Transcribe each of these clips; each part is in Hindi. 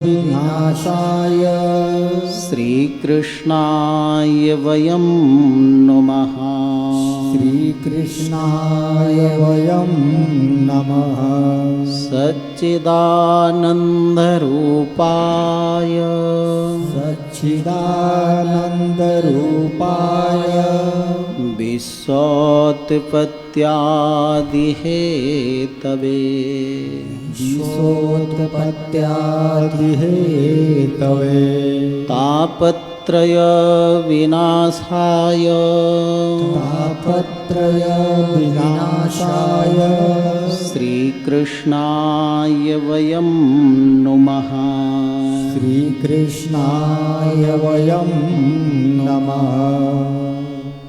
विनाशाय श्रीकृष्णाय वयं नुमः। श्रीकृष्णाय वयं नमः। सच्चिदानन्दरूपाय सच्चिदानन्दरूपाय विश्वोत्पत्त्यादिहेतवे विश्वोत्पत्त्यादिहेतवे तापत्रय विनाशाय तापत्रय विनाशाय श्रीकृष्णाय वयं नुमः। श्रीकृष्णाय वयं नमः।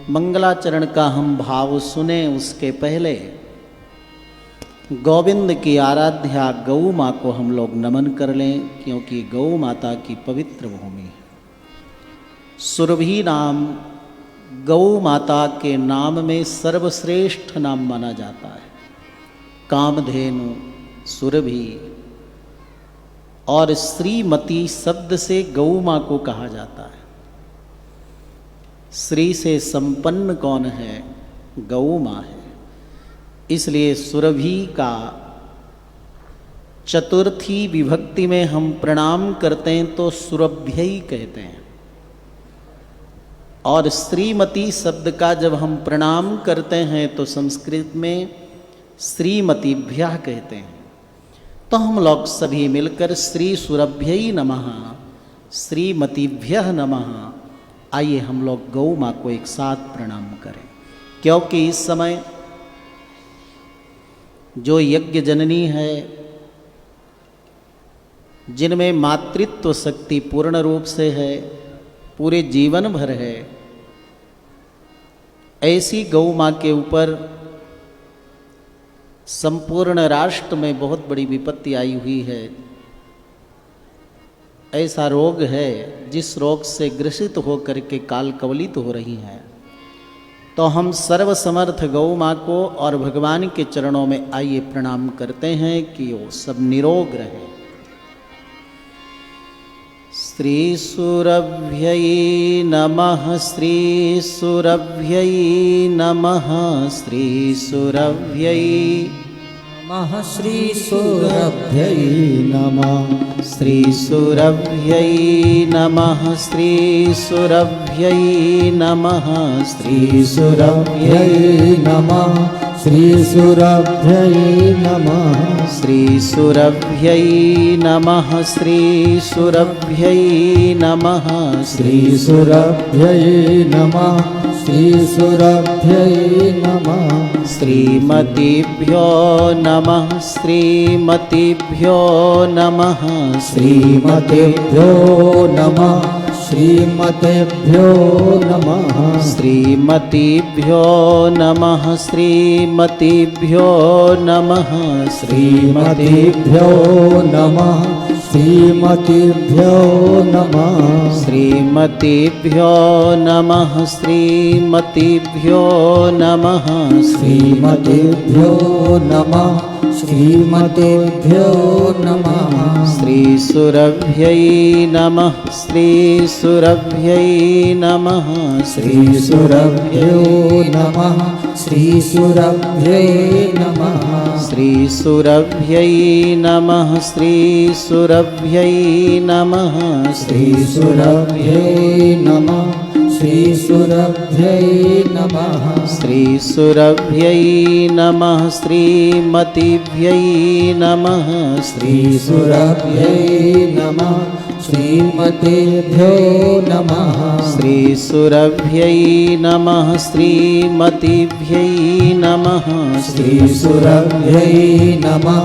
मंगलाचरण का हम भाव सुने उसके पहले गोविंद की आराध्या गौ माँ को हम लोग नमन कर लें, क्योंकि गौ माता की पवित्र भूमि है। सुरभि नाम गौ माता के नाम में सर्वश्रेष्ठ नाम माना जाता है। कामधेनु, सुरभि और श्रीमती शब्द से गौ माँ को कहा जाता है। श्री से संपन्न कौन है? गौ माँ है। इसलिए सुरभि का चतुर्थी विभक्ति में हम प्रणाम करते हैं तो सुरभ्यई कहते हैं, और श्रीमती शब्द का जब हम प्रणाम करते हैं तो संस्कृत में श्रीमतीभ्यः कहते हैं। तो हम लोग सभी मिलकर श्री सुरभ्यई नमः, श्रीमतीभ्यः नमः। आइए हम लोग गौ माँ को एक साथ प्रणाम करें, क्योंकि इस समय जो यज्ञ जननी है, जिनमें मातृत्व शक्ति पूर्ण रूप से है, पूरे जीवन भर है, ऐसी गौ माँ के ऊपर संपूर्ण राष्ट्र में बहुत बड़ी विपत्ति आई हुई है। ऐसा रोग है जिस रोग से ग्रसित होकर के काल कवलित हो रही हैं। तो हम सर्वसमर्थ गौ माँ को और भगवान के चरणों में आइए प्रणाम करते हैं कि वो सब निरोग रहे। श्री सुरभ्यै नमः, श्री सुरभ्यै नमः, श्री सुरभ्यै नमः। श्री सुरभ्यै नमः, श्री सुरभ्यै नमः, श्री सुरभ्यै नमः, श्री सुरभ्यै नमः। श्री सुरभ्यै नमः, श्री सुरभ्यै नमः, श्री सुरभ्यै नमः, श्री सुरभ्यै नमः। श्री सुरभ्यै नमः। श्रीमतीभ्यो नमः, श्रीमतीभ्यो नमः, श्रीमतेभ्यो नमः। श्रीमतेभ्यो नमः। श्रीमतीभ्यो नमः, श्रीमतीभ्यो नमः, श्रीमतेभ्यो नमः। श्रीमतेभ्यो नमः। श्रीमतीभ्यो नमः, श्रीमतीभ्यो नमः, श्रीमतेभ्यो नमः। श्रीमतेभ्यो नमः। श्री सुरभ्यै नमः, श्री सुरभ्यै नमः, श्री सुरभ्यो नमः। श्री सुरभ्यै नमः। श्री सुरभ्यै नमः, श्री सुरभ्यै नमः, श्री सुरभ्यै नमः। श्री सुरभ्यै नमः। श्री सुरभ्यै नमः, श्रीमतीभ्यै नमः, श्री सुरभ्यै नमः। श्रीमतेभ्यो नमः। श्री सुरभ्यै नमः, श्रीमतीभ्यै नमः, श्री सुरभ्यै नमः।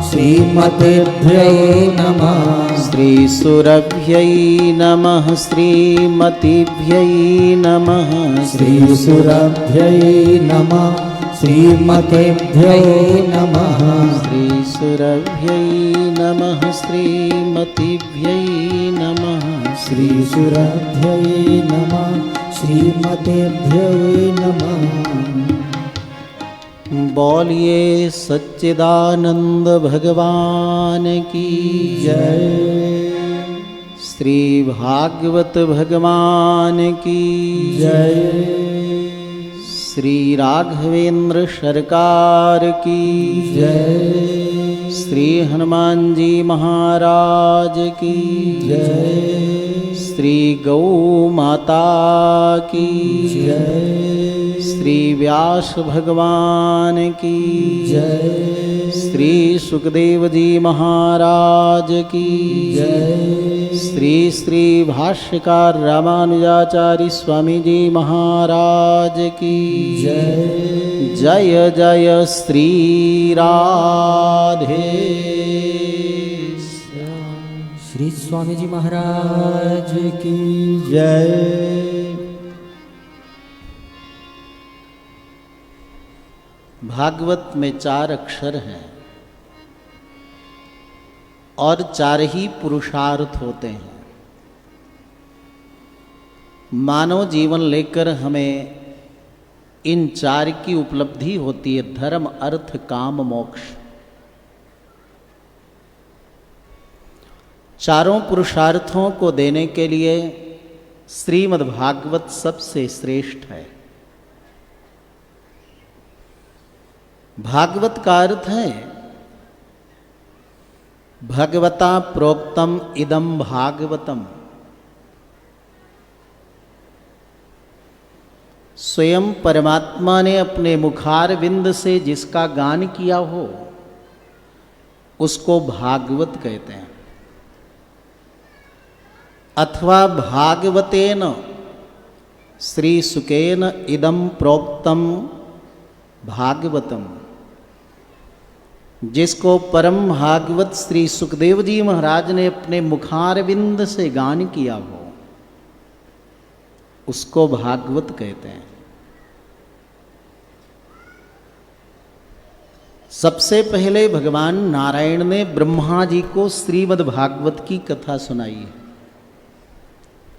श्रीमतेभ्यो नमः। श्री सुरभ्यै नमः, श्रीमतीभ्यै नमः, श्री सुरभ्यै नमः। श्रीमतेभ्यो नमः। श्री सुरभ्यै नमः, श्रीमतीभ्यै नमः, श्री सुरभ्यै नमः। श्रीमतेभ्यो नमः। बोलिए सच्चिदानंद भगवान की जय। श्री भागवत भगवान की जय। श्री राघवेंद्र सरकार की जय। श्री हनुमान जी महाराज की जय। श्री गौ माता की जय। श्री व्यास भगवान की जय। श्री सुखदेव जी महाराज की जय। श्री श्री भाष्यकार रामानुजाचार्य स्वामी जी महाराज की जय। जय जय श्री राधे श्री स्वामी जी महाराज की जय। भागवत में 4 अक्षर हैं और 4 ही पुरुषार्थ होते हैं। मानव जीवन लेकर हमें इन 4 की उपलब्धि होती है, धर्म अर्थ काम मोक्ष। चारों पुरुषार्थों को देने के लिए श्रीमद् भागवत सबसे श्रेष्ठ है। भागवत का अर्थ है भगवता प्रोक्तम इदम भागवतम। स्वयं परमात्मा ने अपने मुखारविंद से जिसका गान किया हो उसको भागवत कहते हैं। अथवा भागवतेन श्री सुकेन इदम प्रोक्तम भागवतम, जिसको परम भागवत श्री सुखदेव जी महाराज ने अपने मुखारविंद से गान किया हो उसको भागवत कहते हैं। सबसे पहले भगवान नारायण ने ब्रह्मा जी को श्रीमद् भागवत की कथा सुनाई है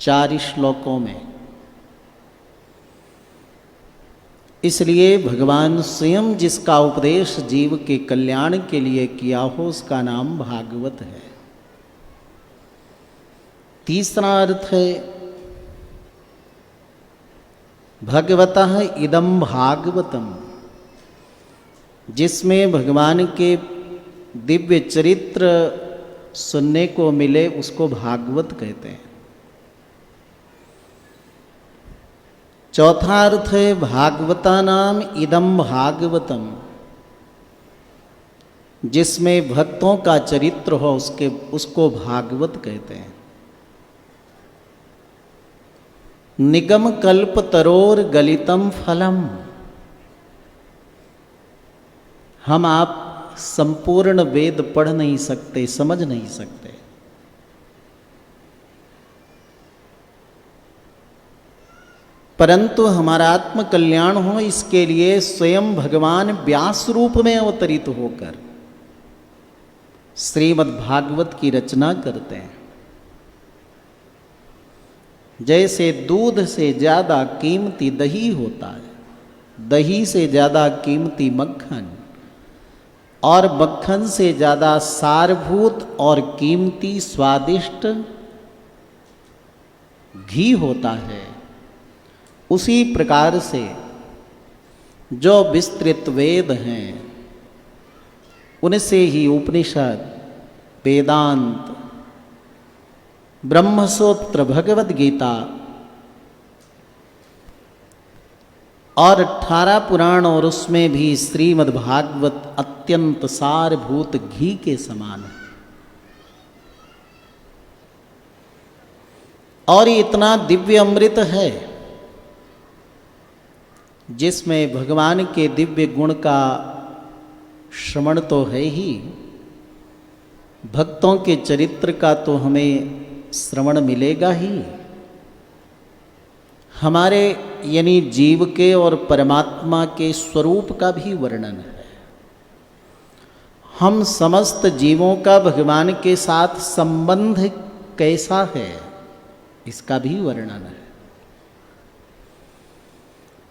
4 श्लोकों में। इसलिए भगवान स्वयं जिसका उपदेश जीव के कल्याण के लिए किया हो उसका नाम भागवत है। तीसरा अर्थ है भगवतः इदं भागवतम, जिसमें भगवान के दिव्य चरित्र सुनने को मिले उसको भागवत कहते हैं। चौथा अर्थ है भागवता नाम इदम भागवतम, जिसमें भक्तों का चरित्र हो उसको भागवत कहते हैं। निगम कल्प तरोर गलितम फलम, हम आप संपूर्ण वेद पढ़ नहीं सकते, समझ नहीं सकते, परंतु हमारा आत्म कल्याण हो इसके लिए स्वयं भगवान व्यास रूप में अवतरित होकर श्रीमद् भागवत की रचना करते हैं। जैसे दूध से ज्यादा कीमती दही होता है, दही से ज्यादा कीमती मक्खन, और मक्खन से ज्यादा सारभूत और कीमती स्वादिष्ट घी होता है, उसी प्रकार से जो विस्तृत वेद हैं उनसे ही उपनिषद, वेदांत, ब्रह्मसूत्र, भगवद गीता और 18 पुराण और उसमें भी श्रीमद् भागवत अत्यंत सारभूत घी के समान है। और ये इतना दिव्य अमृत है जिसमें भगवान के दिव्य गुण का श्रवण तो है ही, भक्तों के चरित्र का तो हमें श्रवण मिलेगा ही, हमारे यानी जीव के और परमात्मा के स्वरूप का भी वर्णन है। हम समस्त जीवों का भगवान के साथ संबंध कैसा है इसका भी वर्णन है,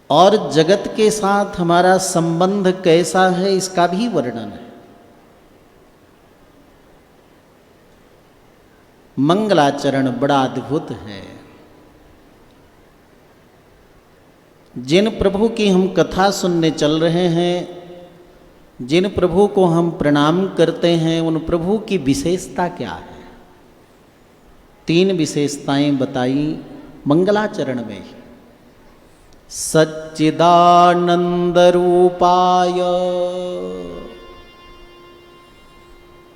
और जगत के साथ हमारा संबंध कैसा है इसका भी वर्णन है। मंगलाचरण बड़ा अद्भुत है। जिन प्रभु की हम कथा सुनने चल रहे हैं, जिन प्रभु को हम प्रणाम करते हैं, उन प्रभु की विशेषता क्या है? 3 विशेषताएं बताई मंगलाचरण में ही। सच्चिदानंद रूपाय,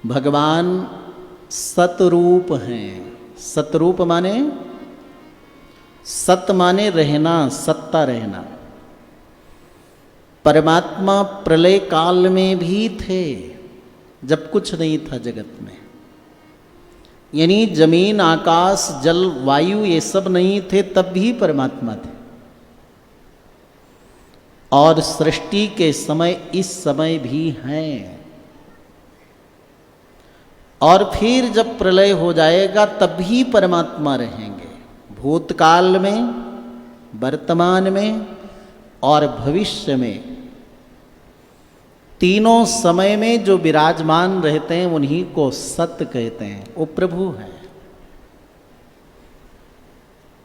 भगवान सतरूप हैं। सतरूप माने, सत माने रहना, सत्ता रहना। परमात्मा प्रलय काल में भी थे, जब कुछ नहीं था जगत में। यानी जमीन, आकाश, जल, वायु ये सब नहीं थे, तब भी परमात्मा थे। और सृष्टि के समय, इस समय भी हैं। और फिर जब प्रलय हो जाएगा तब भी परमात्मा रहेंगे। भूतकाल में, वर्तमान में और भविष्य में, तीनों समय में जो विराजमान रहते हैं उन्हीं को सत्य कहते हैं, वो प्रभु है।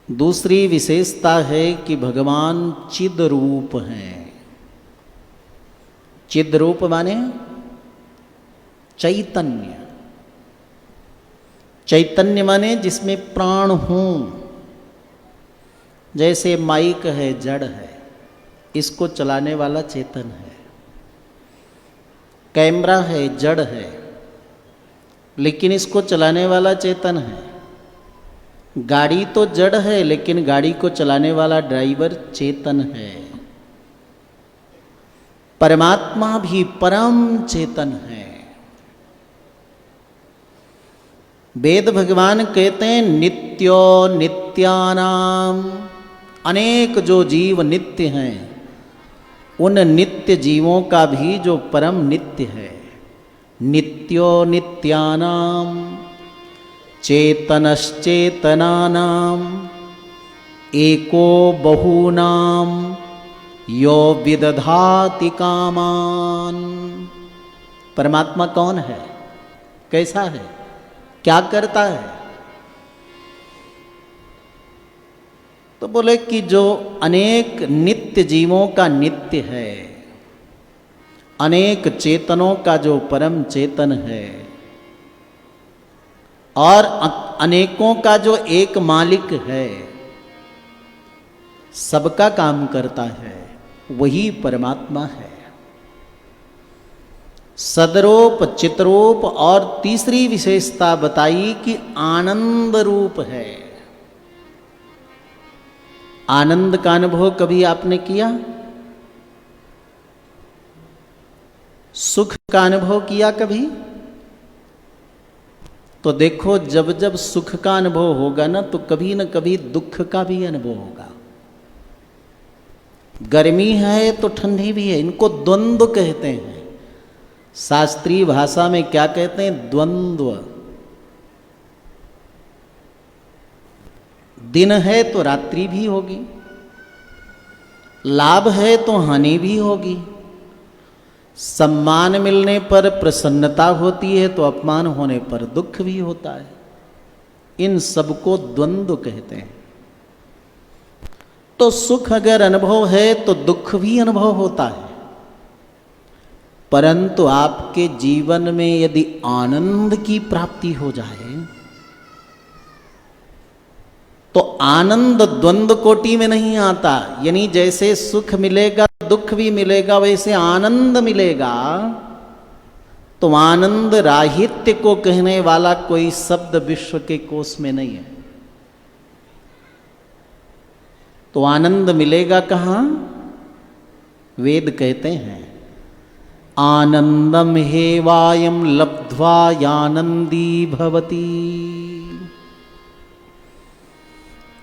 दूसरी विशेषता है कि भगवान चिद रूप हैं। चिद रूप माने चैतन्य। चैतन्य माने जिसमें प्राण हो। जैसे माइक है, जड़ है, इसको चलाने वाला चेतन है। कैमरा है, जड़ है, लेकिन इसको चलाने वाला चेतन है। गाड़ी तो जड़ है, लेकिन गाड़ी को चलाने वाला ड्राइवर चेतन है। परमात्मा भी परम चेतन है। वेद भगवान कहते हैं नित्यो नित्यानाम, अनेक जो जीव नित्य हैं, उन नित्य जीवों का भी जो परम नित्य है। नित्यो नित्यानाम चेतनश्चेतनानाम एको बहूनाम यो विदधाति कामान। परमात्मा कौन है? कैसा है? क्या करता है? तो बोले कि जो अनेक नित्य जीवों का नित्य है, अनेक चेतनों का जो परम चेतन है, और अनेकों का जो एक मालिक है, सबका काम करता है, वही परमात्मा है। सदरूप, चितरूप, और तीसरी विशेषता बताई कि आनंद रूप है। आनंद का अनुभव कभी आपने किया? सुख का अनुभव किया कभी? तो देखो, जब जब सुख का अनुभव होगा ना, तो कभी न कभी दुख का भी अनुभव होगा। गर्मी है तो ठंडी भी है, इनको द्वंद्व कहते हैं। शास्त्रीय भाषा में क्या कहते हैं? द्वंद्व। दिन है तो रात्रि भी होगी, लाभ है तो हानि भी होगी। सम्मान मिलने पर प्रसन्नता होती है, तो अपमान होने पर दुख भी होता है। इन सबको द्वंद्व कहते हैं। तो सुख अगर अनुभव है तो दुख भी अनुभव होता है। परंतु आपके जीवन में यदि आनंद की प्राप्ति हो जाए तो आनंद द्वंद्व कोटि में नहीं आता। यानी जैसे सुख मिलेगा दुख भी मिलेगा, वैसे आनंद मिलेगा। तो आनंद राहित्य को कहने वाला कोई शब्द विश्व के कोश में नहीं है। तो आनंद मिलेगा कहाँ? वेद कहते हैं आनंदम हेवायम लब्ध्वा यानंदी भवति।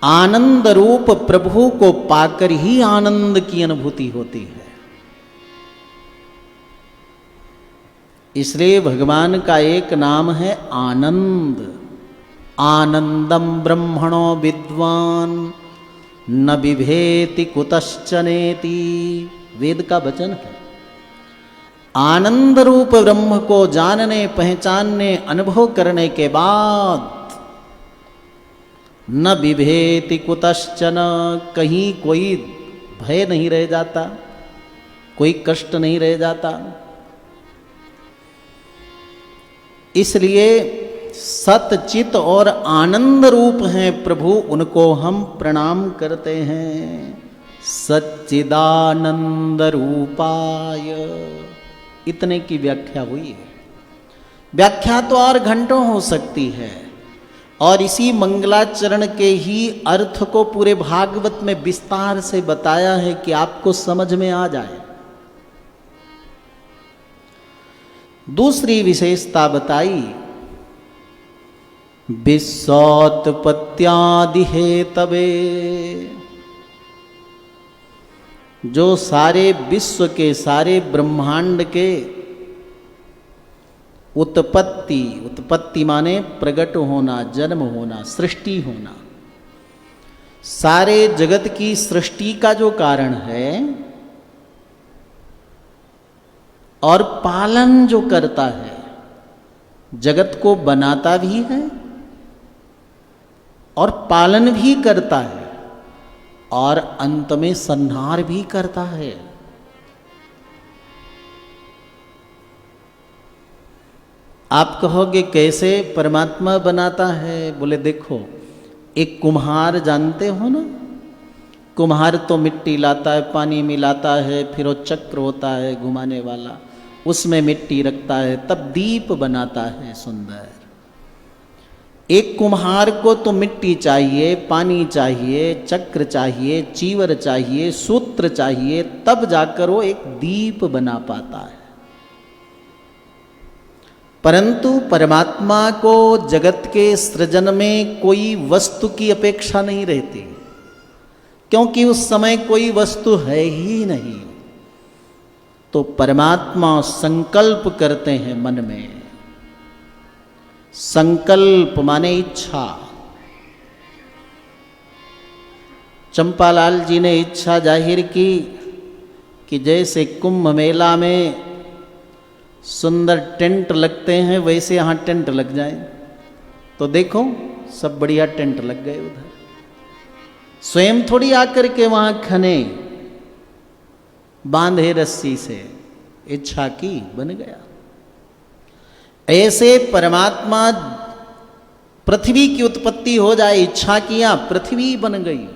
आनंद रूप प्रभु को पाकर ही आनंद की अनुभूति होती है। इसलिए भगवान का एक नाम है आनंद। आनंदम ब्रह्मणो विद्वान न बिभेति कुतश्चनेति, वेद का वचन है। आनंद रूप ब्रह्म को जानने, पहचानने, अनुभव करने के बाद न बिभेति कुतश्चन, कहीं कोई भय नहीं रह जाता, कोई कष्ट नहीं रह जाता। इसलिए सतचित और आनंद रूप हैं प्रभु, उनको हम प्रणाम करते हैं। सच्चिदानंद रूपाय, इतने की व्याख्या हुई है। व्याख्या तो और घंटों हो सकती है, और इसी मंगलाचरण के ही अर्थ को पूरे भागवत में विस्तार से बताया है कि आपको समझ में आ जाए। दूसरी विशेषता बताई, विश्वोत्पत्त्यादि हेतवे, जो सारे विश्व के, सारे ब्रह्मांड के उत्पत्ति, उत्पत्ति माने प्रकट होना, जन्म होना, सृष्टि होना, सारे जगत की सृष्टि का जो कारण है और पालन जो करता है, जगत को बनाता भी है और पालन भी करता है और अंत में संहार भी करता है। आप कहोगे कैसे परमात्मा बनाता है? बोले देखो, एक कुम्हार जानते हो ना, कुम्हार तो मिट्टी लाता है, पानी मिलाता है, फिर वो चक्र होता है घुमाने वाला, उसमें मिट्टी रखता है, तब दीप बनाता है सुंदर। एक कुम्हार को तो मिट्टी चाहिए, पानी चाहिए, चक्र चाहिए, चीवर चाहिए, सूत्र चाहिए, तब जाकर वो एक दीप बना पाता है। परंतु परमात्मा को जगत के सृजन में कोई वस्तु की अपेक्षा नहीं रहती, क्योंकि उस समय कोई वस्तु है ही नहीं। तो परमात्मा संकल्प करते हैं मन में। संकल्प माने इच्छा। चंपालाल जी ने इच्छा जाहिर की कि जैसे कुंभ मेला में सुंदर टेंट लगते हैं, वैसे यहाँ टेंट लग जाए। तो देखो सब बढ़िया टेंट लग गए उधर। स्वयं थोड़ी आकर के वहां खने, बांधे रस्सी से, इच्छा की बन गया। ऐसे परमात्मा, पृथ्वी की उत्पत्ति हो जाए, इच्छा किया, पृथ्वी बन गई।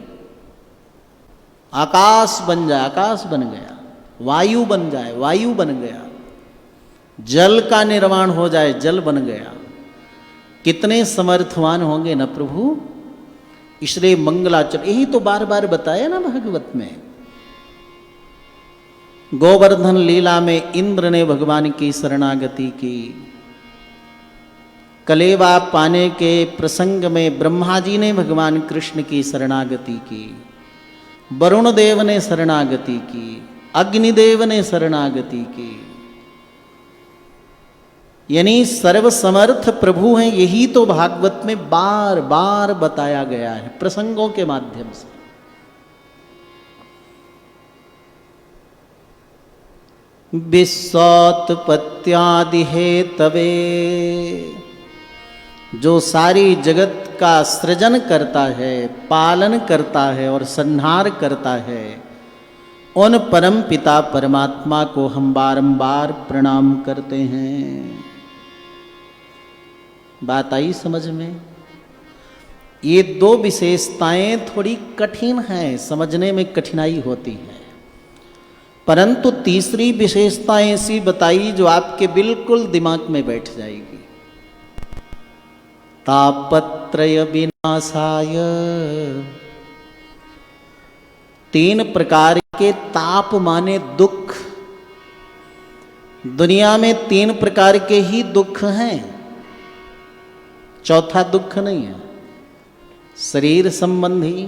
आकाश बन जाए, आकाश बन गया। वायु बन जाए, वायु बन गया। जल का निर्माण हो जाए, जल बन गया। कितने समर्थवान होंगे न प्रभु। इसलिए मंगलाचरण, यही तो बार बार बताया ना भागवत में। गोवर्धन लीला में इंद्र ने भगवान की शरणागति की। कलेवा पाने के प्रसंग में ब्रह्मा जी ने भगवान कृष्ण की शरणागति की। वरुण देव ने शरणागति की, अग्निदेव ने शरणागति की। यानी सर्वसमर्थ प्रभु हैं, यही तो भागवत में बार बार बताया गया है प्रसंगों के माध्यम से। विश्वोत्पत्त्यादि हेतवे, जो सारी जगत का सृजन करता है, पालन करता है और संहार करता है, उन परम पिता परमात्मा को हम बारंबार प्रणाम करते हैं। बात आई समझ में? ये दो विशेषताएं थोड़ी कठिन हैं, समझने में कठिनाई होती है, परंतु तीसरी विशेषता ऐसी बताई जो आपके बिल्कुल दिमाग में बैठ जाएगी। तापत्रय विनाशाय, तीन प्रकार के ताप माने दुख। दुनिया में तीन प्रकार के ही दुख हैं, चौथा दुख नहीं है। शरीर संबंधी,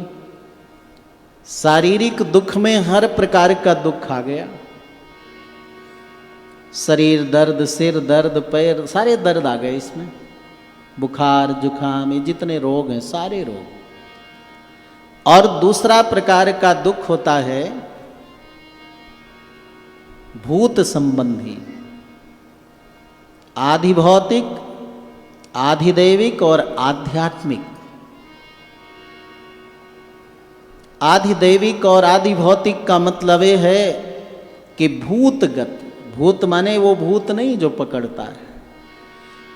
शारीरिक दुख में हर प्रकार का दुख आ गया। शरीर दर्द, सिर दर्द, पैर, सारे दर्द आ गए इसमें। बुखार, जुखाम, ये जितने रोग हैं सारे रोग। और दूसरा प्रकार का दुख होता है भूत संबंधी, आधि भौतिक, आधिदैविक और आध्यात्मिक। आधि दैविक और आधि भौतिक का मतलब ये है कि भूतगत, भूत माने वो भूत नहीं जो पकड़ता है,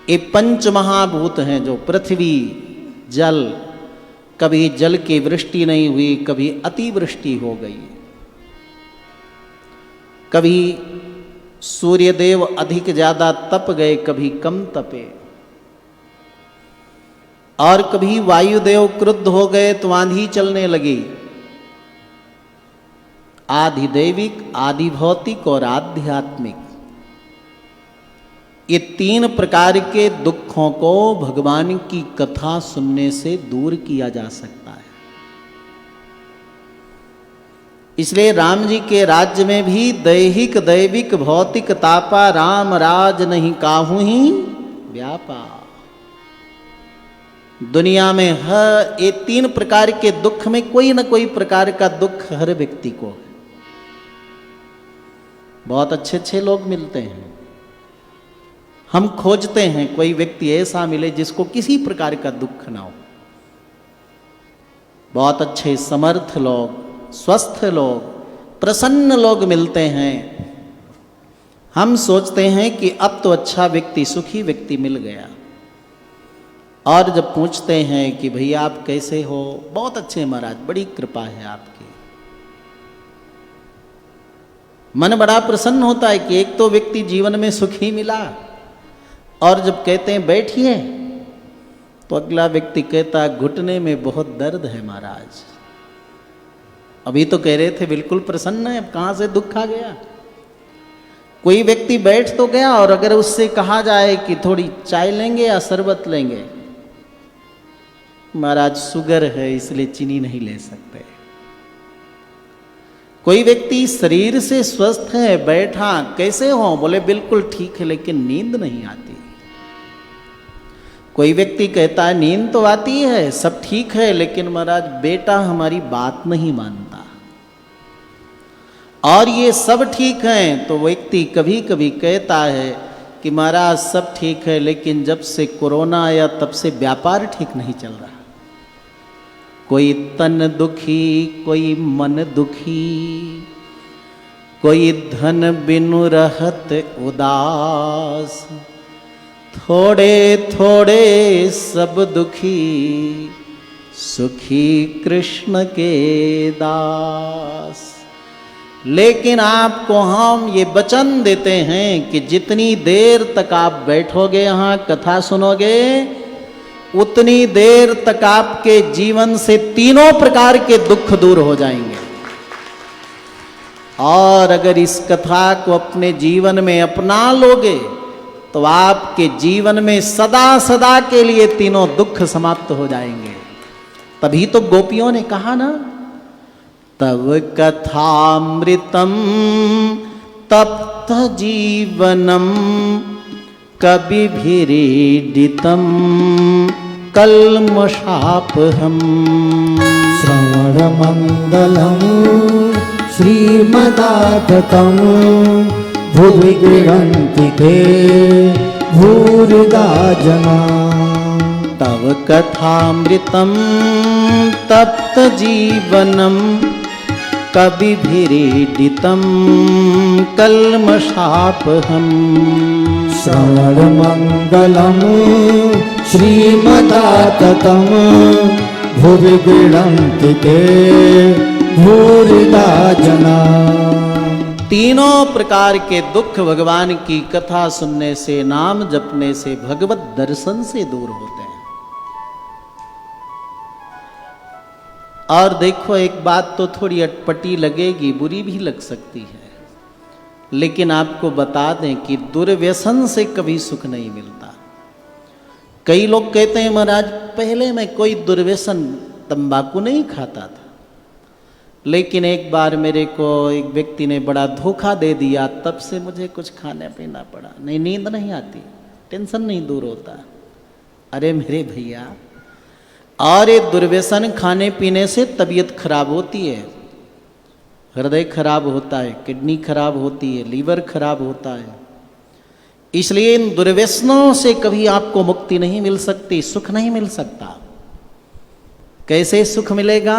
ये पंच महाभूत हैं जो पृथ्वी, जल, कभी जल की वृष्टि नहीं हुई, कभी अतिवृष्टि हो गई, कभी सूर्यदेव अधिक ज्यादा तप गए, कभी कम तपे, और कभी वायुदेव क्रुद्ध हो गए तो आंधी चलने लगी। आधि दैविक, आधि भौतिक और आध्यात्मिक, ये तीन प्रकार के दुखों को भगवान की कथा सुनने से दूर किया जा सकता है। इसलिए राम जी के राज्य में भी दैहिक दैविक भौतिक तापा, राम राज नहीं काहू ही व्यापा। दुनिया में हर ये तीन प्रकार के दुख में कोई न कोई प्रकार का दुख हर व्यक्ति को है। बहुत अच्छे अच्छे लोग मिलते हैं, हम खोजते हैं कोई व्यक्ति ऐसा मिले जिसको किसी प्रकार का दुख ना हो। बहुत अच्छे समर्थ लोग, स्वस्थ लोग, प्रसन्न लोग मिलते हैं, हम सोचते हैं कि अब तो अच्छा व्यक्ति, सुखी व्यक्ति मिल गया। और जब पूछते हैं कि भैया आप कैसे हो, बहुत अच्छे महाराज, बड़ी कृपा है आपकी। मन बड़ा प्रसन्न होता है कि एक तो व्यक्ति जीवन में सुखी मिला, और जब कहते हैं बैठिए तो अगला व्यक्ति कहता है घुटने में बहुत दर्द है महाराज। अभी तो कह रहे थे बिल्कुल प्रसन्न है, अब कहाँ से दुख आ गया। कोई व्यक्ति बैठ तो गया और अगर उससे कहा जाए कि थोड़ी चाय लेंगे या शरबत लेंगे, महाराज शुगर है इसलिए चीनी नहीं ले सकते। कोई व्यक्ति शरीर से स्वस्थ है, बैठा, कैसे हो, बोले बिल्कुल ठीक है लेकिन नींद नहीं आती। कोई व्यक्ति कहता है नींद तो आती है, सब ठीक है, लेकिन महाराज बेटा हमारी बात नहीं मानता। और ये सब ठीक है तो व्यक्ति कभी कभी कहता है कि महाराज सब ठीक है लेकिन जब से कोरोना आया तब से व्यापार ठीक नहीं चल रहा। कोई तन दुखी, कोई मन दुखी, कोई धन बिनु रहत उदास, थोड़े थोड़े सब दुखी, सुखी कृष्ण के दास। लेकिन आपको हम ये वचन देते हैं कि जितनी देर तक आप बैठोगे यहाँ कथा सुनोगे, उतनी देर तक आपके जीवन से तीनों प्रकार के दुख दूर हो जाएंगे। और अगर इस कथा को अपने जीवन में अपना लोगे तो आपके जीवन में सदा सदा के लिए तीनों दुख समाप्त हो जाएंगे। तभी तो गोपियों ने कहा ना, तव कथामृतम तप्त जीवनम कविभिरीडितम कल्मषापहम्। श्रवणमङ्गलं श्रीमदाततं भुवि गृह्णन्ति ते भूरिदा जना। तव कथामृतं तप्त जीवनम कविभिरीडितं कल्मषापहम्। श्रवणमङ्गलं श्रीमदाततं भुवि गृह्णन्ति ते भूरिदा जना। तीनों प्रकार के दुख भगवान की कथा सुनने से, नाम जपने से, भगवत दर्शन से दूर होते हैं। और देखो एक बात तो थोड़ी अटपटी लगेगी, बुरी भी लग सकती है, लेकिन आपको बता दें कि दुर्व्यसन से कभी सुख नहीं मिलता। कई लोग कहते हैं महाराज पहले मैं कोई दुर्व्यसन, तंबाकू नहीं खाता था, लेकिन एक बार मेरे को एक व्यक्ति ने बड़ा धोखा दे दिया, तब से मुझे कुछ खाना पीना पड़ा, नहीं नींद नहीं आती, टेंशन नहीं दूर होता। अरे मेरे भैया, और ये दुर्व्यसन खाने पीने से तबीयत खराब होती है, हृदय खराब होता है, किडनी खराब होती है, लीवर खराब होता है। इसलिए इन दुर्व्यसनों से कभी आपको मुक्ति नहीं मिल सकती, सुख नहीं मिल सकता। कैसे सुख मिलेगा?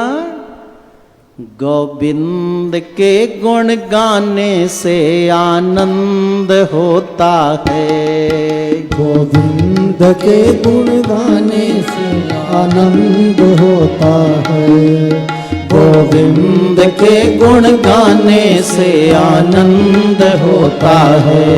गोविंद के गुण गाने से आनंद होता है। गोविंद के गुण गाने से आनंद होता है। गोविंद के गुण गाने से आनंद होता है।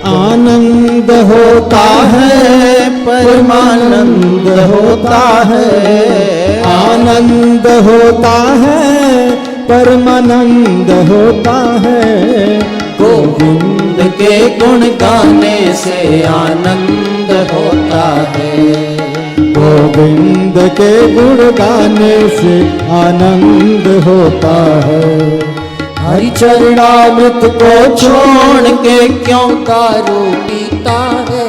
आनंद होता है, परमानंद होता है। आनंद होता है, परमानंद होता है। गोविंद के गुण गाने से आनंद होता है। गोविंद के गुण गाने से आनंद होता है। हरि चरणामृत को छोड़ के क्यों दारू पीता है।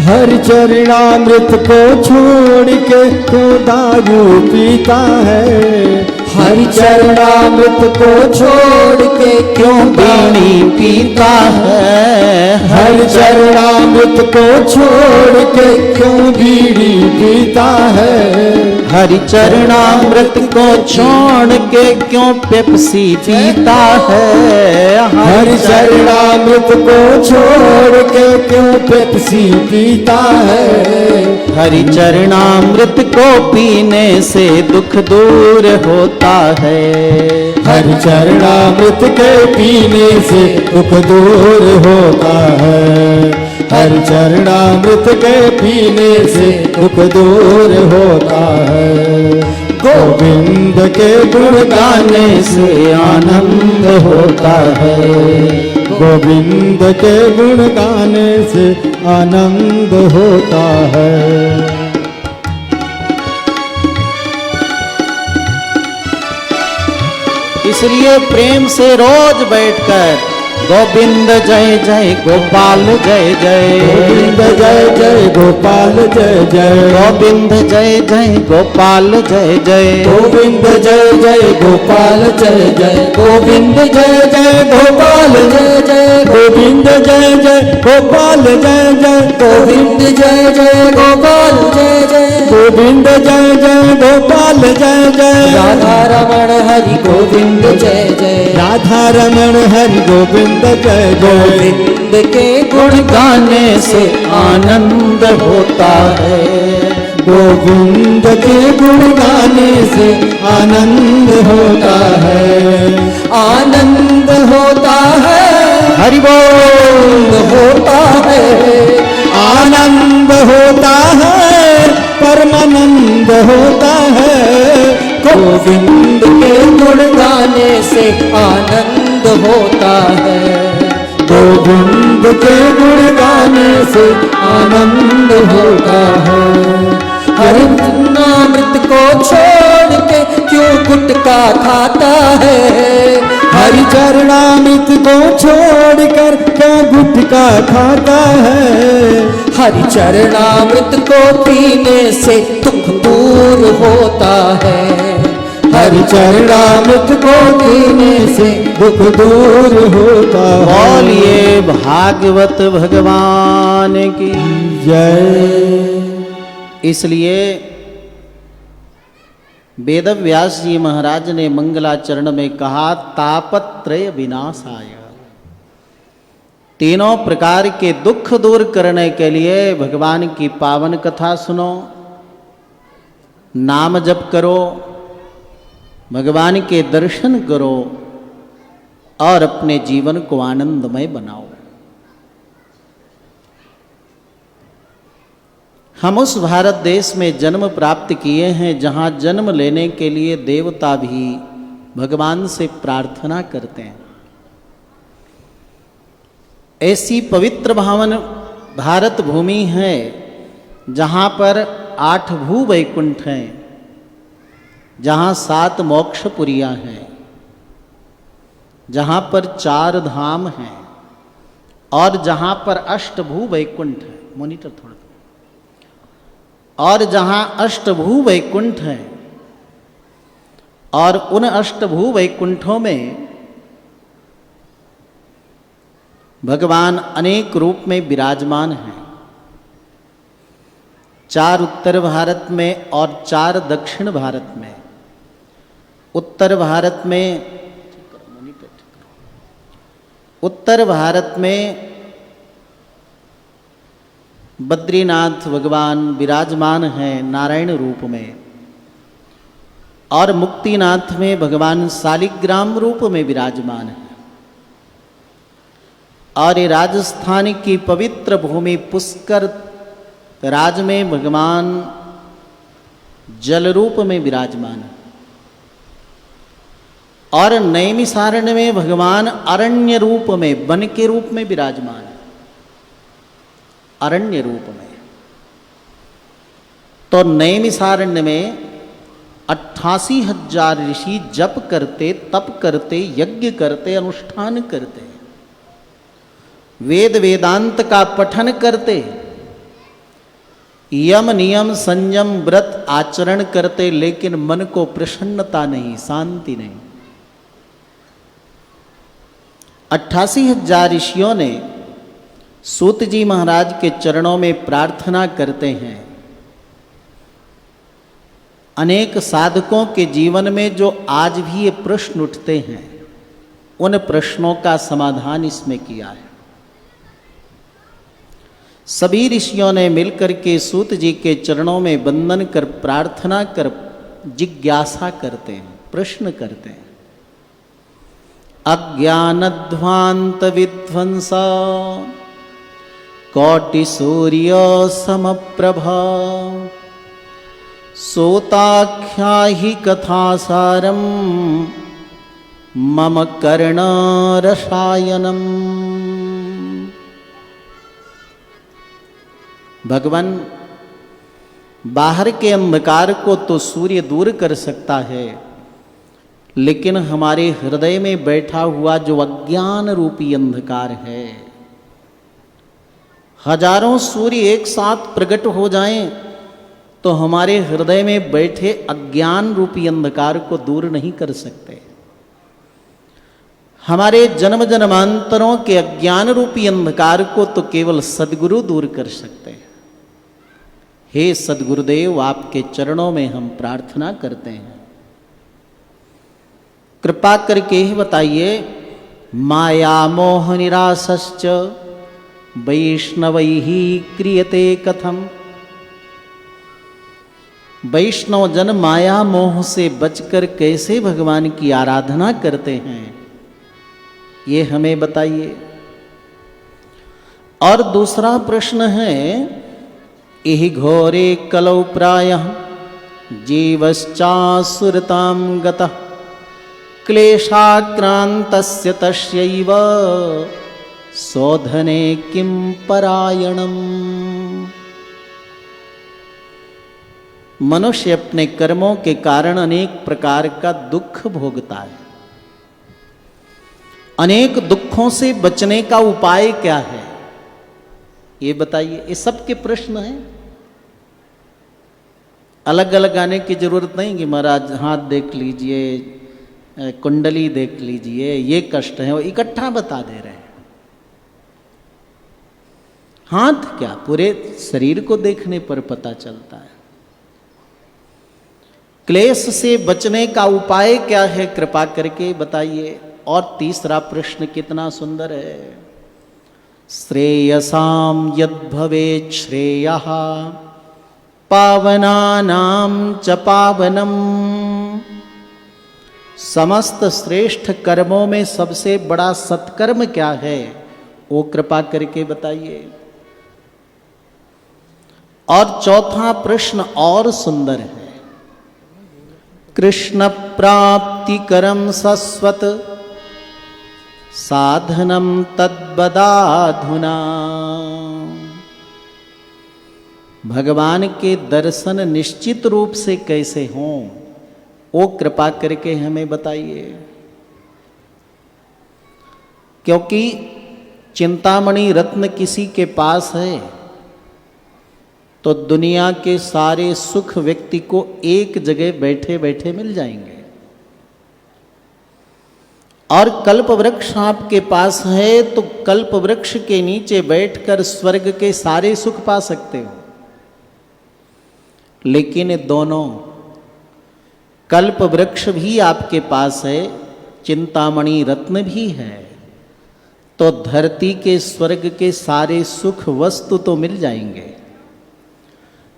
हर चरणामृत को छोड़ के क्यों दारू पीता है। हरि चरणामृत को छोड़ के क्यों बीड़ी पीता है। हर चरणामृत को छोड़ के क्यों बीड़ी पीता है। हरि चरणामृत को छोड़ के क्यों पेप्सी पीता है। हर चरणामृत को छोड़ के क्यों पेप्सी पीता है। हरि चरणामृत को पीने से दुख दूर होता है। हर चरणामृत के पीने से दुख दूर होता है। हर चरणामृत के पीने से दुख दूर होता है। गोविंद के गुण गाने से आनंद होता है। गोविंद के गुण गाने से आनंद होता है। इसलिए प्रेम से रोज बैठकर गोविंद जय जय गोपाल जय जय। गोविंद जय जय गोपाल जय जय। गोविंद जय जय गोपाल जय जय। गोविंद जय जय गोपाल जय जय। गोविंद जय जय गोपाल जय जय। गोविंद जय जय गोपाल जय जय। गोविंद जय जय गोपाल जय जय। गोविंद जय जय गोपाल जय जय। राधा रमण हरि गोविंद जय जय। राधा रमण हरि गोविंद जय जय। गोविंद के गुण गाने से आनंद होता है। गोविंद के गुण गाने से आनंद होता है। आनंद होता है। हरि बोल होता है। आनंद होता है, परमानंद होता है। गोविंद के गुण गाने से आनंद होता है। गोविंद के गुण गाने से आनंद होता है। हरि नामृत को छोड़ के क्यों गुटखा खाता है। हरि चरणामृत को छोड़कर क्या गुटखा खाता है। हरि चरणामृत को पीने से दुख दूर होता है। हरि चरणामृत को पीने से दुख दूर होता है। बोलिए भागवत भगवान की जय। इसलिए वेदव्यास जी महाराज ने मंगलाचरण में कहा तापत्रय विनाशाय। तीनों प्रकार के दुख दूर करने के लिए भगवान की पावन कथा सुनो, नाम जप करो, भगवान के दर्शन करो और अपने जीवन को आनंदमय बनाओ। हम उस भारत देश में जन्म प्राप्त किए हैं जहाँ जन्म लेने के लिए देवता भी भगवान से प्रार्थना करते हैं। ऐसी पवित्र भावन भारत भूमि है जहाँ पर 8 भू वैकुंठ हैं, जहाँ 7 मोक्षपुरियाँ हैं, जहाँ पर 4 धाम हैं और जहाँ पर अष्टभू वैकुंठ है। मॉनिटर थोड़ा। और जहाँ अष्टभू वैकुंठ है और उन अष्टभू वैकुंठों में भगवान अनेक रूप में विराजमान हैं। 4 उत्तर भारत में और 4 दक्षिण भारत में। उत्तर भारत में बद्रीनाथ भगवान विराजमान हैं नारायण रूप में, और मुक्तिनाथ में भगवान शालिग्राम रूप में विराजमान है। और ये राजस्थान की पवित्र भूमि पुष्कर राज में भगवान जल रूप में विराजमान है, और नैमिषारण्य में भगवान अरण्य रूप में वन के रूप में विराजमान है, अरण्य रूप में। तो नैमिषारण्य में 88,000 ऋषि जप करते, तप करते, यज्ञ करते, अनुष्ठान करते, वेद वेदांत का पठन करते, यम नियम संयम व्रत आचरण करते, लेकिन मन को प्रसन्नता नहीं, शांति नहीं। 88,000 ऋषियों ने सूत जी महाराज के चरणों में प्रार्थना करते हैं। अनेक साधकों के जीवन में जो आज भी ये प्रश्न उठते हैं, उन प्रश्नों का समाधान इसमें किया है। सभी ऋषियों ने मिलकर के सूत जी के चरणों में वंदन कर, प्रार्थना कर, जिज्ञासा करते हैं, प्रश्न करते हैं। अज्ञानध्वांत विध्वंस कोटि सूर्य समप्रभा सोताख्याहि कथासारम मम कर्ण रसायनम। भगवान, बाहर के अंधकार को तो सूर्य दूर कर सकता है, लेकिन हमारे हृदय में बैठा हुआ जो अज्ञान रूपी अंधकार है, हजारों सूर्य एक साथ प्रकट हो जाएं तो हमारे हृदय में बैठे अज्ञान रूपी अंधकार को दूर नहीं कर सकते। हमारे जन्म जन्मांतरों के अज्ञान रूपी अंधकार को तो केवल सद्गुरु दूर कर सकते हैं। हे सद्गुरुदेव, आपके चरणों में हम प्रार्थना करते हैं, कृपा करके ही बताइए, माया मोह निरासश्च वैष्णवैः क्रियते कथम। वैष्णव जन माया मोह से बचकर कैसे भगवान की आराधना करते हैं, ये हमें बताइए। और दूसरा प्रश्न है, इहि घोरे कलौ प्रायः जीवश्चासुरतां गतः क्लेशाक्रान्तस्य तस्यैव शोधने किं परायणम्। मनुष्य अपने कर्मों के कारण अनेक प्रकार का दुख भोगता है। अनेक दुखों से बचने का उपाय क्या है, ये बताइए। ये सबके प्रश्न हैं, अलग अलग आने की जरूरत नहीं कि महाराज हाथ देख लीजिए, कुंडली देख लीजिए, ये कष्ट है, वो इकट्ठा बता दे रहे हैं। हाथ क्या, पूरे शरीर को देखने पर पता चलता है। क्लेश से बचने का उपाय क्या है, कृपा करके बताइए। और तीसरा प्रश्न कितना सुंदर है, श्रेयसाम यद्भवेत् श्रेयः पावनानां च पावनम। समस्त श्रेष्ठ कर्मों में सबसे बड़ा सत्कर्म क्या है, वो कृपा करके बताइए। और चौथा प्रश्न और सुंदर है, कृष्ण प्राप्तिकरम सस्वत साधनम तद्बदाधुना। भगवान के दर्शन निश्चित रूप से कैसे हों, वो कृपा करके हमें बताइए। क्योंकि चिंतामणि रत्न किसी के पास है तो दुनिया के सारे सुख व्यक्ति को एक जगह बैठे बैठे मिल जाएंगे। और कल्प वृक्ष आपके पास है तो कल्प वृक्ष के नीचे बैठकर स्वर्ग के सारे सुख पा सकते हो। लेकिन दोनों कल्प वृक्ष भी आपके पास है, चिंतामणि रत्न भी है, तो धरती के स्वर्ग के सारे सुख वस्तु तो मिल जाएंगे,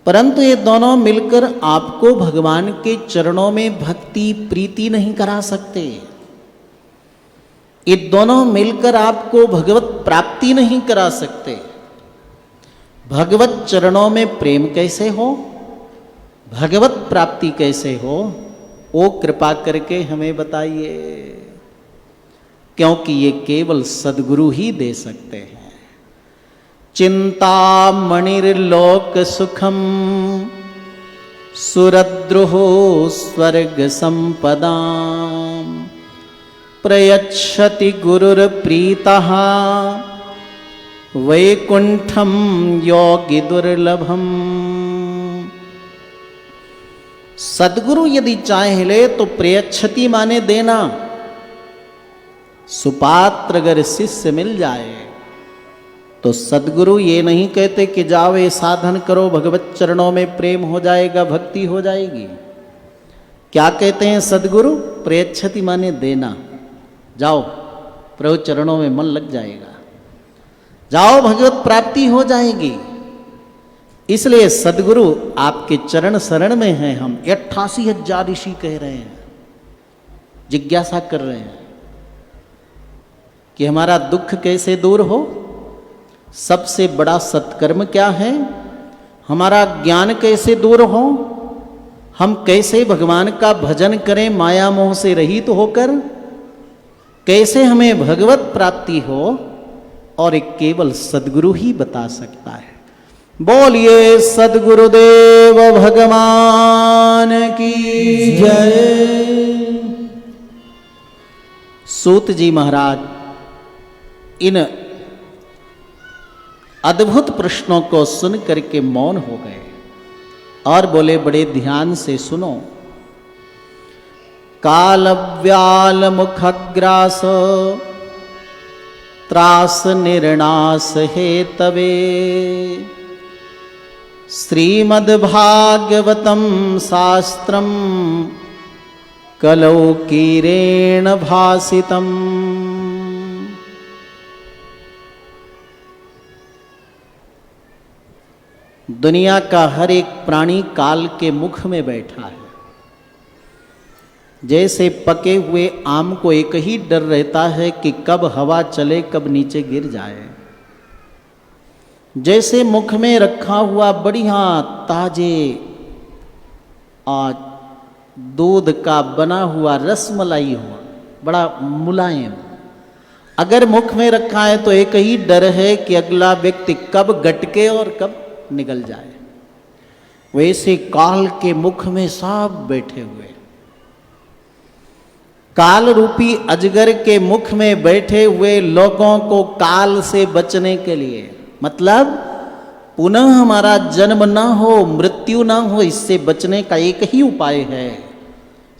परंतु ये दोनों मिलकर आपको भगवान के चरणों में भक्ति प्रीति नहीं करा सकते। ये दोनों मिलकर आपको भगवत प्राप्ति नहीं करा सकते। भगवत चरणों में प्रेम कैसे हो, भगवत प्राप्ति कैसे हो, वो कृपा करके हमें बताइए, क्योंकि ये केवल सद्गुरु ही दे सकते हैं। चिंतामणिर्लोक सुखम सुरद्रुहो स्वर्ग संपदाम प्रयच्छति गुरुर्प्रीतः वैकुंठम योगी दुर्लभम। सद्गुरु यदि चाहे ले तो प्रयच्छति माने देना, सुपात्र अगर शिष्य मिल जाए तो सद्गुरु ये नहीं कहते कि जाओ ये साधन करो, भगवत चरणों में प्रेम हो जाएगा, भक्ति हो जाएगी। क्या कहते हैं सद्गुरु? प्रयच्छति माने देना, जाओ प्रभु चरणों में मन लग जाएगा, जाओ भगवत प्राप्ति हो जाएगी। इसलिए सद्गुरु आपके चरण शरण में हैं। हम 88,000 ऋषि कह रहे हैं, जिज्ञासा कर रहे हैं कि हमारा दुख कैसे दूर हो, सबसे बड़ा सत्कर्म क्या है, हमारा ज्ञान कैसे दूर हो, हम कैसे भगवान का भजन करें माया मोह से रहित होकर, कैसे हमें भगवत प्राप्ति हो, और एक केवल सद्गुरु ही बता सकता है। बोलिए सद्गुरुदेव भगवान की जय। सूत जी महाराज इन अद्भुत प्रश्नों को सुन करके मौन हो गए और बोले, बड़े ध्यान से सुनो। कालव्याल मुखग्रास त्रास निर्णास हेतवे श्रीमद्भागवतम शास्त्रम कलौकीरेण भासितम। दुनिया का हर एक प्राणी काल के मुख में बैठा है। जैसे पके हुए आम को एक ही डर रहता है कि कब हवा चले, कब नीचे गिर जाए। जैसे मुख में रखा हुआ बढ़िया ताजे और दूध का बना हुआ रसमलाई हो, बड़ा मुलायम, अगर मुख में रखा है तो एक ही डर है कि अगला व्यक्ति कब गटके और कब निगल जाए। वैसे काल के मुख में सब बैठे हुए, काल रूपी अजगर के मुख में बैठे हुए लोगों को काल से बचने के लिए, मतलब पुनः हमारा जन्म ना हो, मृत्यु ना हो, इससे बचने का एक ही उपाय है,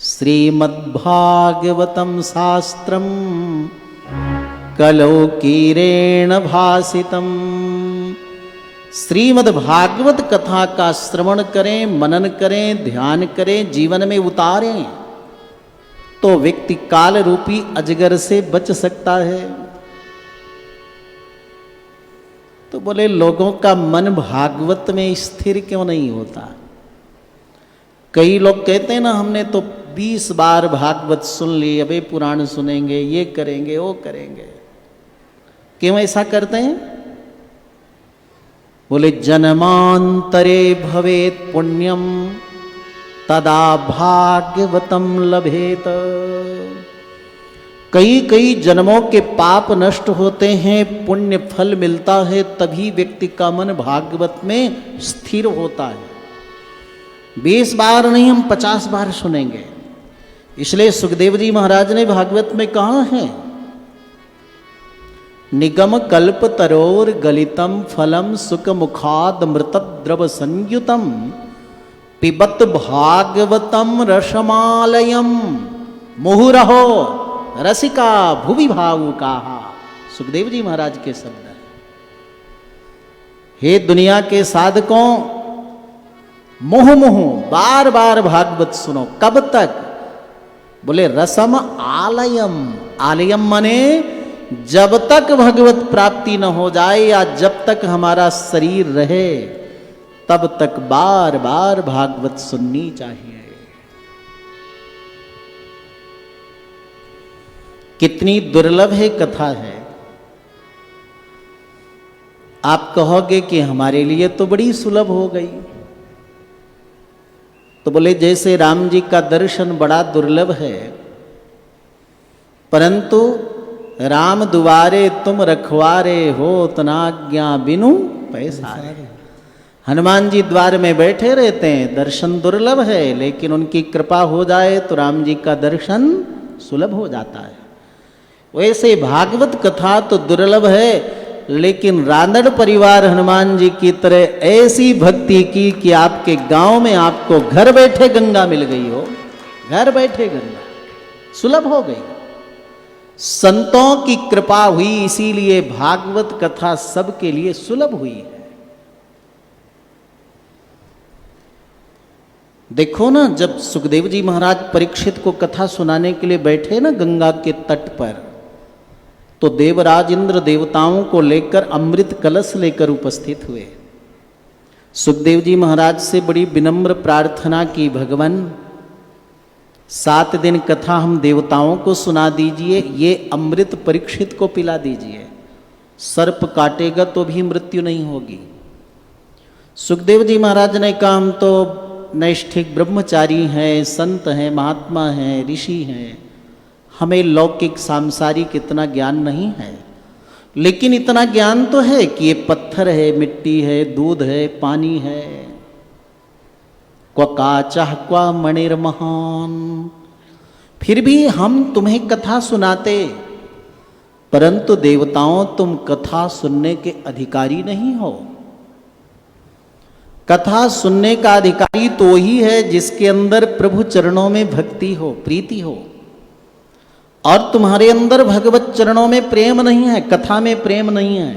श्रीमद्भागवतम शास्त्रम कलौकीरेण भासितम। श्रीमद्भागवत कथा का श्रवण करें, मनन करें, ध्यान करें, जीवन में उतारें, तो व्यक्ति काल रूपी अजगर से बच सकता है। तो बोले, लोगों का मन भागवत में स्थिर क्यों नहीं होता? कई लोग कहते हैं ना, हमने तो 20 बार भागवत सुन ली, अबे पुराण सुनेंगे, ये करेंगे, वो करेंगे। क्यों ऐसा करते हैं? बोले, जन्मांतरे भवेत पुण्यम तदा भागवतम लभेत। कई कई जन्मों के पाप नष्ट होते हैं, पुण्य फल मिलता है, तभी व्यक्ति का मन भागवत में स्थिर होता है। 20 बार नहीं, हम 50 बार सुनेंगे। इसलिए सुखदेव जी महाराज ने भागवत में कहा है, निगम कल्प तरोर गलितम फलम सुख मुखाद मृत द्रव संयुतम पिबत भागवतम रसमालयम मुहुरहो रसिका भुवि भावुका। सुखदेव जी महाराज के शब्द है। हे दुनिया के साधकों, मुहु मुहु बार बार भागवत सुनो। कब तक? बोले रसम आलयम। आलयम माने जब तक भगवत प्राप्ति न हो जाए या जब तक हमारा शरीर रहे तब तक बार बार भागवत सुननी चाहिए। कितनी दुर्लभ है कथा है। आप कहोगे कि हमारे लिए तो बड़ी सुलभ हो गई। तो बोले जैसे राम जी का दर्शन बड़ा दुर्लभ है, परंतु राम दुआरे तुम रखवारे हो तनाज्ञा बिनु पैसारे। हनुमान जी द्वार में बैठे रहते हैं, दर्शन दुर्लभ है, लेकिन उनकी कृपा हो जाए तो राम जी का दर्शन सुलभ हो जाता है। वैसे भागवत कथा तो दुर्लभ है, लेकिन रानड़ परिवार हनुमान जी की तरह ऐसी भक्ति की कि आपके गांव में आपको घर बैठे गंगा मिल गई हो। घर बैठे गंगा सुलभ हो गई। संतों की कृपा हुई, इसीलिए भागवत कथा सबके लिए सुलभ हुई है। देखो ना, जब सुखदेव जी महाराज परीक्षित को कथा सुनाने के लिए बैठे ना गंगा के तट पर, तो देवराज इंद्र देवताओं को लेकर अमृत कलश लेकर उपस्थित हुए। सुखदेव जी महाराज से बड़ी विनम्र प्रार्थना की, भगवान 7 दिन कथा हम देवताओं को सुना दीजिए, ये अमृत परीक्षित को पिला दीजिए। सर्प काटेगा तो भी मृत्यु नहीं होगी। सुखदेव जी महाराज ने कहा हम तो नैष्ठिक ब्रह्मचारी हैं, संत हैं, महात्मा हैं, ऋषि हैं, हमें लौकिक सांसारिक इतना ज्ञान नहीं है, लेकिन इतना ज्ञान तो है कि ये पत्थर है, मिट्टी है, दूध है, पानी है। क्व काचः क्व मणिर्महान। फिर भी हम तुम्हें कथा सुनाते, परंतु देवताओं तुम कथा सुनने के अधिकारी नहीं हो। कथा सुनने का अधिकारी तो ही है जिसके अंदर प्रभु चरणों में भक्ति हो, प्रीति हो, और तुम्हारे अंदर भगवत चरणों में प्रेम नहीं है, कथा में प्रेम नहीं है।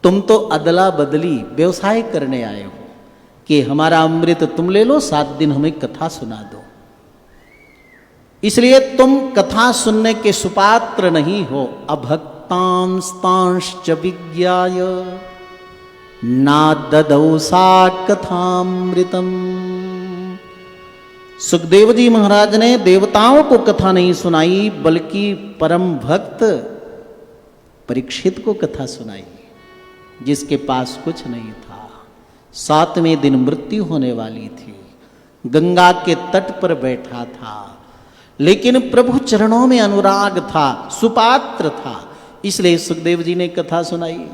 तुम तो अदला बदली व्यवसाय करने आए हो कि हमारा अमृत तुम ले लो, 7 दिन हमें कथा सुना दो। इसलिए तुम कथा सुनने के सुपात्र नहीं हो। अभक्तांस्तांश्च विज्ञाय ना ददौ सा कथामृतम। सुखदेव जी महाराज ने देवताओं को कथा नहीं सुनाई, बल्कि परम भक्त परीक्षित को कथा सुनाई, जिसके पास कुछ नहीं था। 7वें दिन मृत्यु होने वाली थी, गंगा के तट पर बैठा था, लेकिन प्रभु चरणों में अनुराग था, सुपात्र था, इसलिए सुखदेव जी ने कथा सुनाई।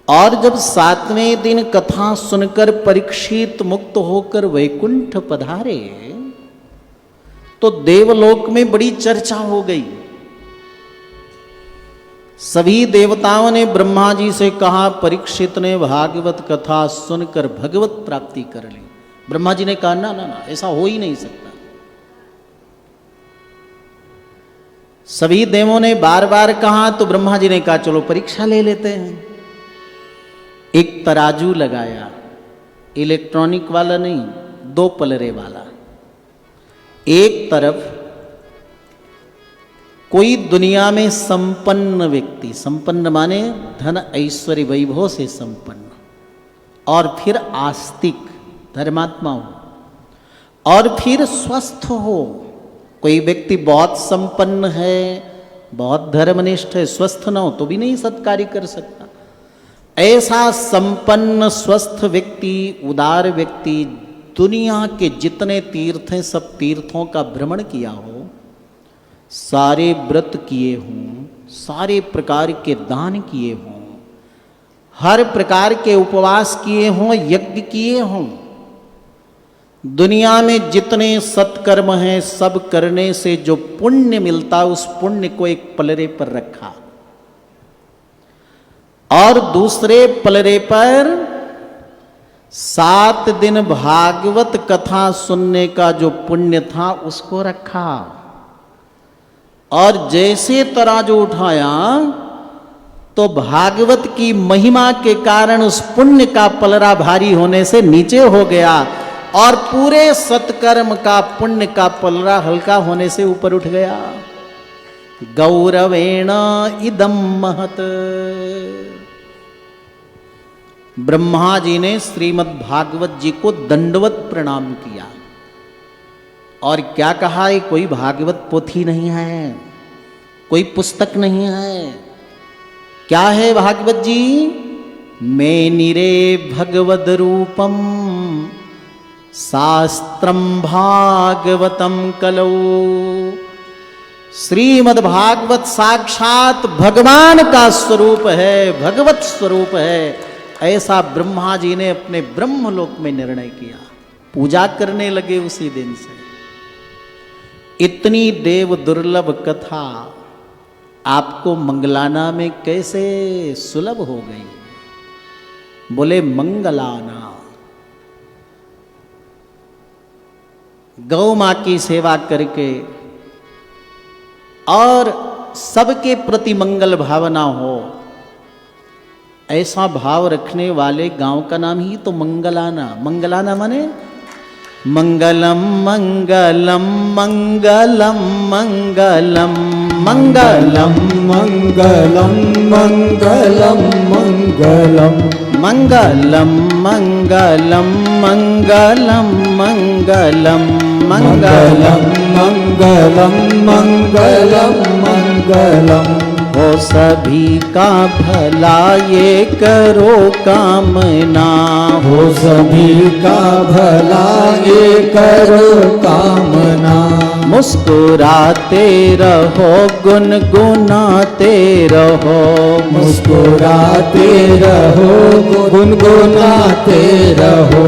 और जब 7वें दिन कथा सुनकर परीक्षित मुक्त होकर वैकुंठ पधारे, तो देवलोक में बड़ी चर्चा हो गई। सभी देवताओं ने ब्रह्मा जी से कहा परीक्षित ने भागवत कथा सुनकर भगवत प्राप्ति कर ली। ब्रह्मा जी ने कहा ना ना ना, ऐसा हो ही नहीं सकता। सभी देवों ने बार बार कहा, तो ब्रह्मा जी ने कहा चलो परीक्षा ले लेते हैं। एक तराजू लगाया, इलेक्ट्रॉनिक वाला नहीं, 2 पलरे वाला। एक तरफ कोई दुनिया में संपन्न व्यक्ति, संपन्न माने धन ऐश्वर्य वैभव से संपन्न, और फिर आस्तिक धर्मात्मा हो, और फिर स्वस्थ हो। कोई व्यक्ति बहुत संपन्न है, बहुत धर्मनिष्ठ है, स्वस्थ ना हो तो भी नहीं सत्कार्य कर सकता। ऐसा संपन्न स्वस्थ व्यक्ति, उदार व्यक्ति, दुनिया के जितने तीर्थ हैं सब तीर्थों का भ्रमण किया हो, सारे व्रत किए हों, सारे प्रकार के दान किए हों, हर प्रकार के उपवास किए हों, यज्ञ किए हों, दुनिया में जितने सत्कर्म हैं सब करने से जो पुण्य मिलता, उस पुण्य को एक पलरे पर रखा, और दूसरे पलरे पर 7 दिन भागवत कथा सुनने का जो पुण्य था उसको रखा, और जैसे तराजू उठाया तो भागवत की महिमा के कारण उस पुण्य का पलरा भारी होने से नीचे हो गया और पूरे सत्कर्म का पुण्य का पलरा हल्का होने से ऊपर उठ गया। गौरवेण इदम महत। ब्रह्मा जी ने श्रीमद् भागवत जी को दंडवत प्रणाम किया और क्या कहा, ये कोई भागवत पोथी नहीं है, कोई पुस्तक नहीं है। क्या है भागवत जी? मैं निरे भगवद रूपम शास्त्रम भागवतम कलौ। श्रीमद् भागवत साक्षात भगवान का स्वरूप है, भगवत स्वरूप है। ऐसा ब्रह्मा जी ने अपने ब्रह्मलोक में निर्णय किया, पूजा करने लगे उसी दिन से। इतनी देव दुर्लभ कथा आपको मंगलाना में कैसे सुलभ हो गई? बोले मंगलाना। गौ मां की सेवा करके और सबके प्रति मंगल भावना हो, ऐसा भाव रखने वाले गांव का नाम ही तो मंगलाना। मंगलाना माने मंगलम मंगलम मंगलम मंगलम मंगलम मंगलम मंगलम मंगलम मंगलम मंगलम मंगलम मंगलम मंगलम मंगलम मंगलम मंगलम। हो सभी का भला ये करो कामना, हो सभी का भला ये करो कामना। मुस्कुराते रहो गुनगुनाते रहो, मुस्कुराते रहो गुनगुनाते रहो।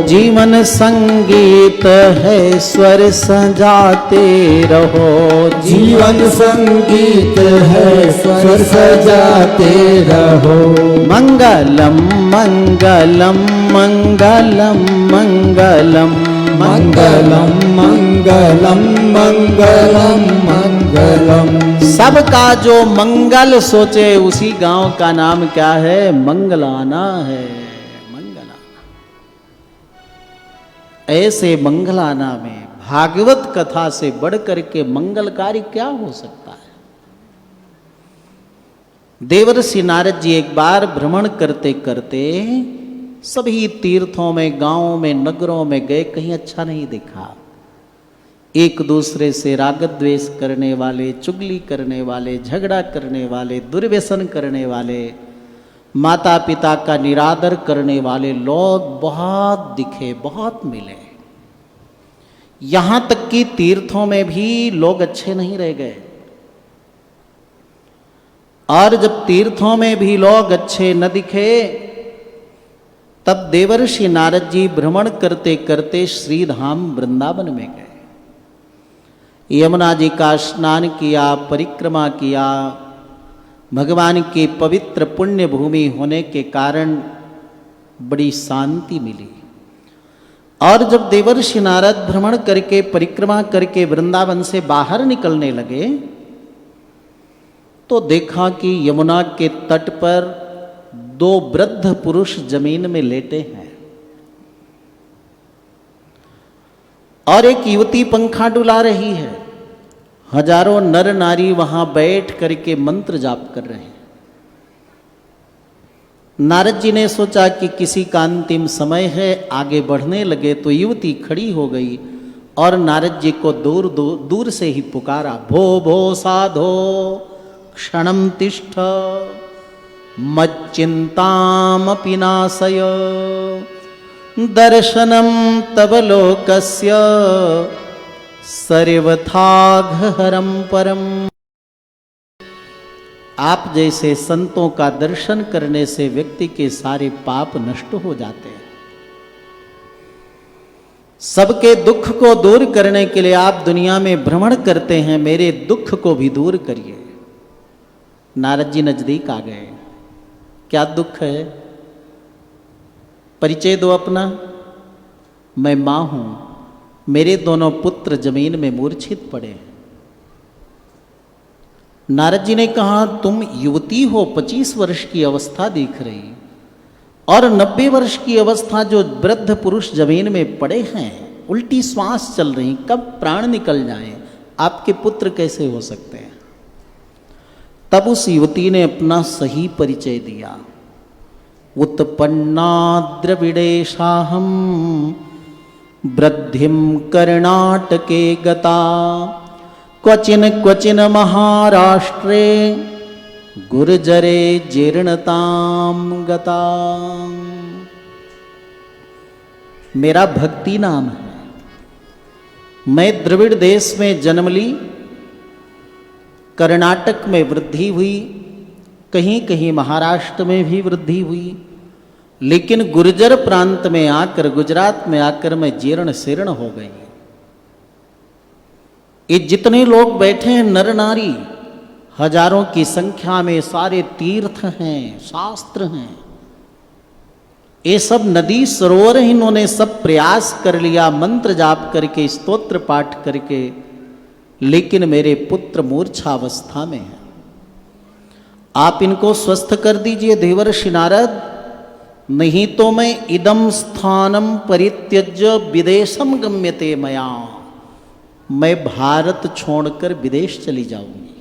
जीवन संगीत है स्वर सजाते रहो, जीवन संगीत है स्वर सजाते रहो। मंगलम मंगलम मंगलम मंगलम मंगलम मंगलम मंगलम मंगलम। सबका जो मंगल सोचे उसी गांव का नाम क्या है? मंगलाना है। मंगलाना। ऐसे मंगलाना में भागवत कथा से बढ़कर के मंगलकारी क्या हो सकता है? देवर्षि नारद जी एक बार भ्रमण करते करते सभी तीर्थों में, गांवों में, नगरों में गए, कहीं अच्छा नहीं दिखा। एक दूसरे से राग द्वेष करने वाले, चुगली करने वाले, झगड़ा करने वाले, दुर्व्यसन करने वाले, माता पिता का निरादर करने वाले लोग बहुत दिखे, बहुत मिले। यहां तक कि तीर्थों में भी लोग अच्छे नहीं रह गए। और जब तीर्थों में भी लोग अच्छे न दिखे, तब देवर्षि नारद जी भ्रमण करते करते श्रीधाम वृंदावन में गए। यमुना जी का स्नान किया, परिक्रमा किया। भगवान की पवित्र पुण्य भूमि होने के कारण बड़ी शांति मिली। और जब देवर्षि नारद भ्रमण करके, परिक्रमा करके वृंदावन से बाहर निकलने लगे, तो देखा कि यमुना के तट पर दो वृद्ध पुरुष जमीन में लेटे हैं और एक युवती पंखा डुला रही है। हजारों नर नारी वहां बैठ करके मंत्र जाप कर रहे हैं। नारद जी ने सोचा कि किसी का अंतिम समय है, आगे बढ़ने लगे तो युवती खड़ी हो गई और नारद जी को दूर से ही पुकारा, भो भो साधो क्षणम तिष्ठ मच्चिंतामपि नाशय दर्शनम तव लोकस्य सर्वथाघहरम परम। आप जैसे संतों का दर्शन करने से व्यक्ति के सारे पाप नष्ट हो जाते हैं। सबके दुख को दूर करने के लिए आप दुनिया में भ्रमण करते हैं, मेरे दुख को भी दूर करिए। नारद जी नजदीक आ गए। क्या दुख है? परिचय दो अपना। मैं मां हूं, मेरे दोनों पुत्र जमीन में मूर्छित पड़े। नारद जी ने कहा, तुम युवती हो, 25 वर्ष की अवस्था दिख रही, और 90 वर्ष की अवस्था जो वृद्ध पुरुष जमीन में पड़े हैं, उल्टी श्वास चल रही, कब प्राण निकल जाएं, आपके पुत्र कैसे हो सकते हैं? तब उस युवती ने अपना सही परिचय दिया। उत्पन्ना द्रविड़ेशाहम वृद्धिम कर्णाटके गता, क्वचिन क्वचिन महाराष्ट्रे गुर्जरे जीर्णताम गता। मेरा भक्ति नाम है। मैं द्रविड़ देश में जन्म ली, कर्नाटक में वृद्धि हुई, कहीं कहीं महाराष्ट्र में भी वृद्धि हुई, लेकिन गुर्जर प्रांत में आकर, गुजरात में आकर मैं जीर्ण शीर्ण हो गई। ये जितने लोग बैठे हैं नर नारी, हजारों की संख्या में, सारे तीर्थ हैं, शास्त्र हैं, ये सब नदी सरोवर इन्होंने सब प्रयास कर लिया, मंत्र जाप करके, स्तोत्र पाठ करके, लेकिन मेरे पुत्र मूर्छावस्था में है। आप इनको स्वस्थ कर दीजिए देवर्षि नारद, नहीं तो मैं इदम स्थानम परित्यज्य विदेशम गम्यते मया, मैं भारत छोड़कर विदेश चली जाऊंगी।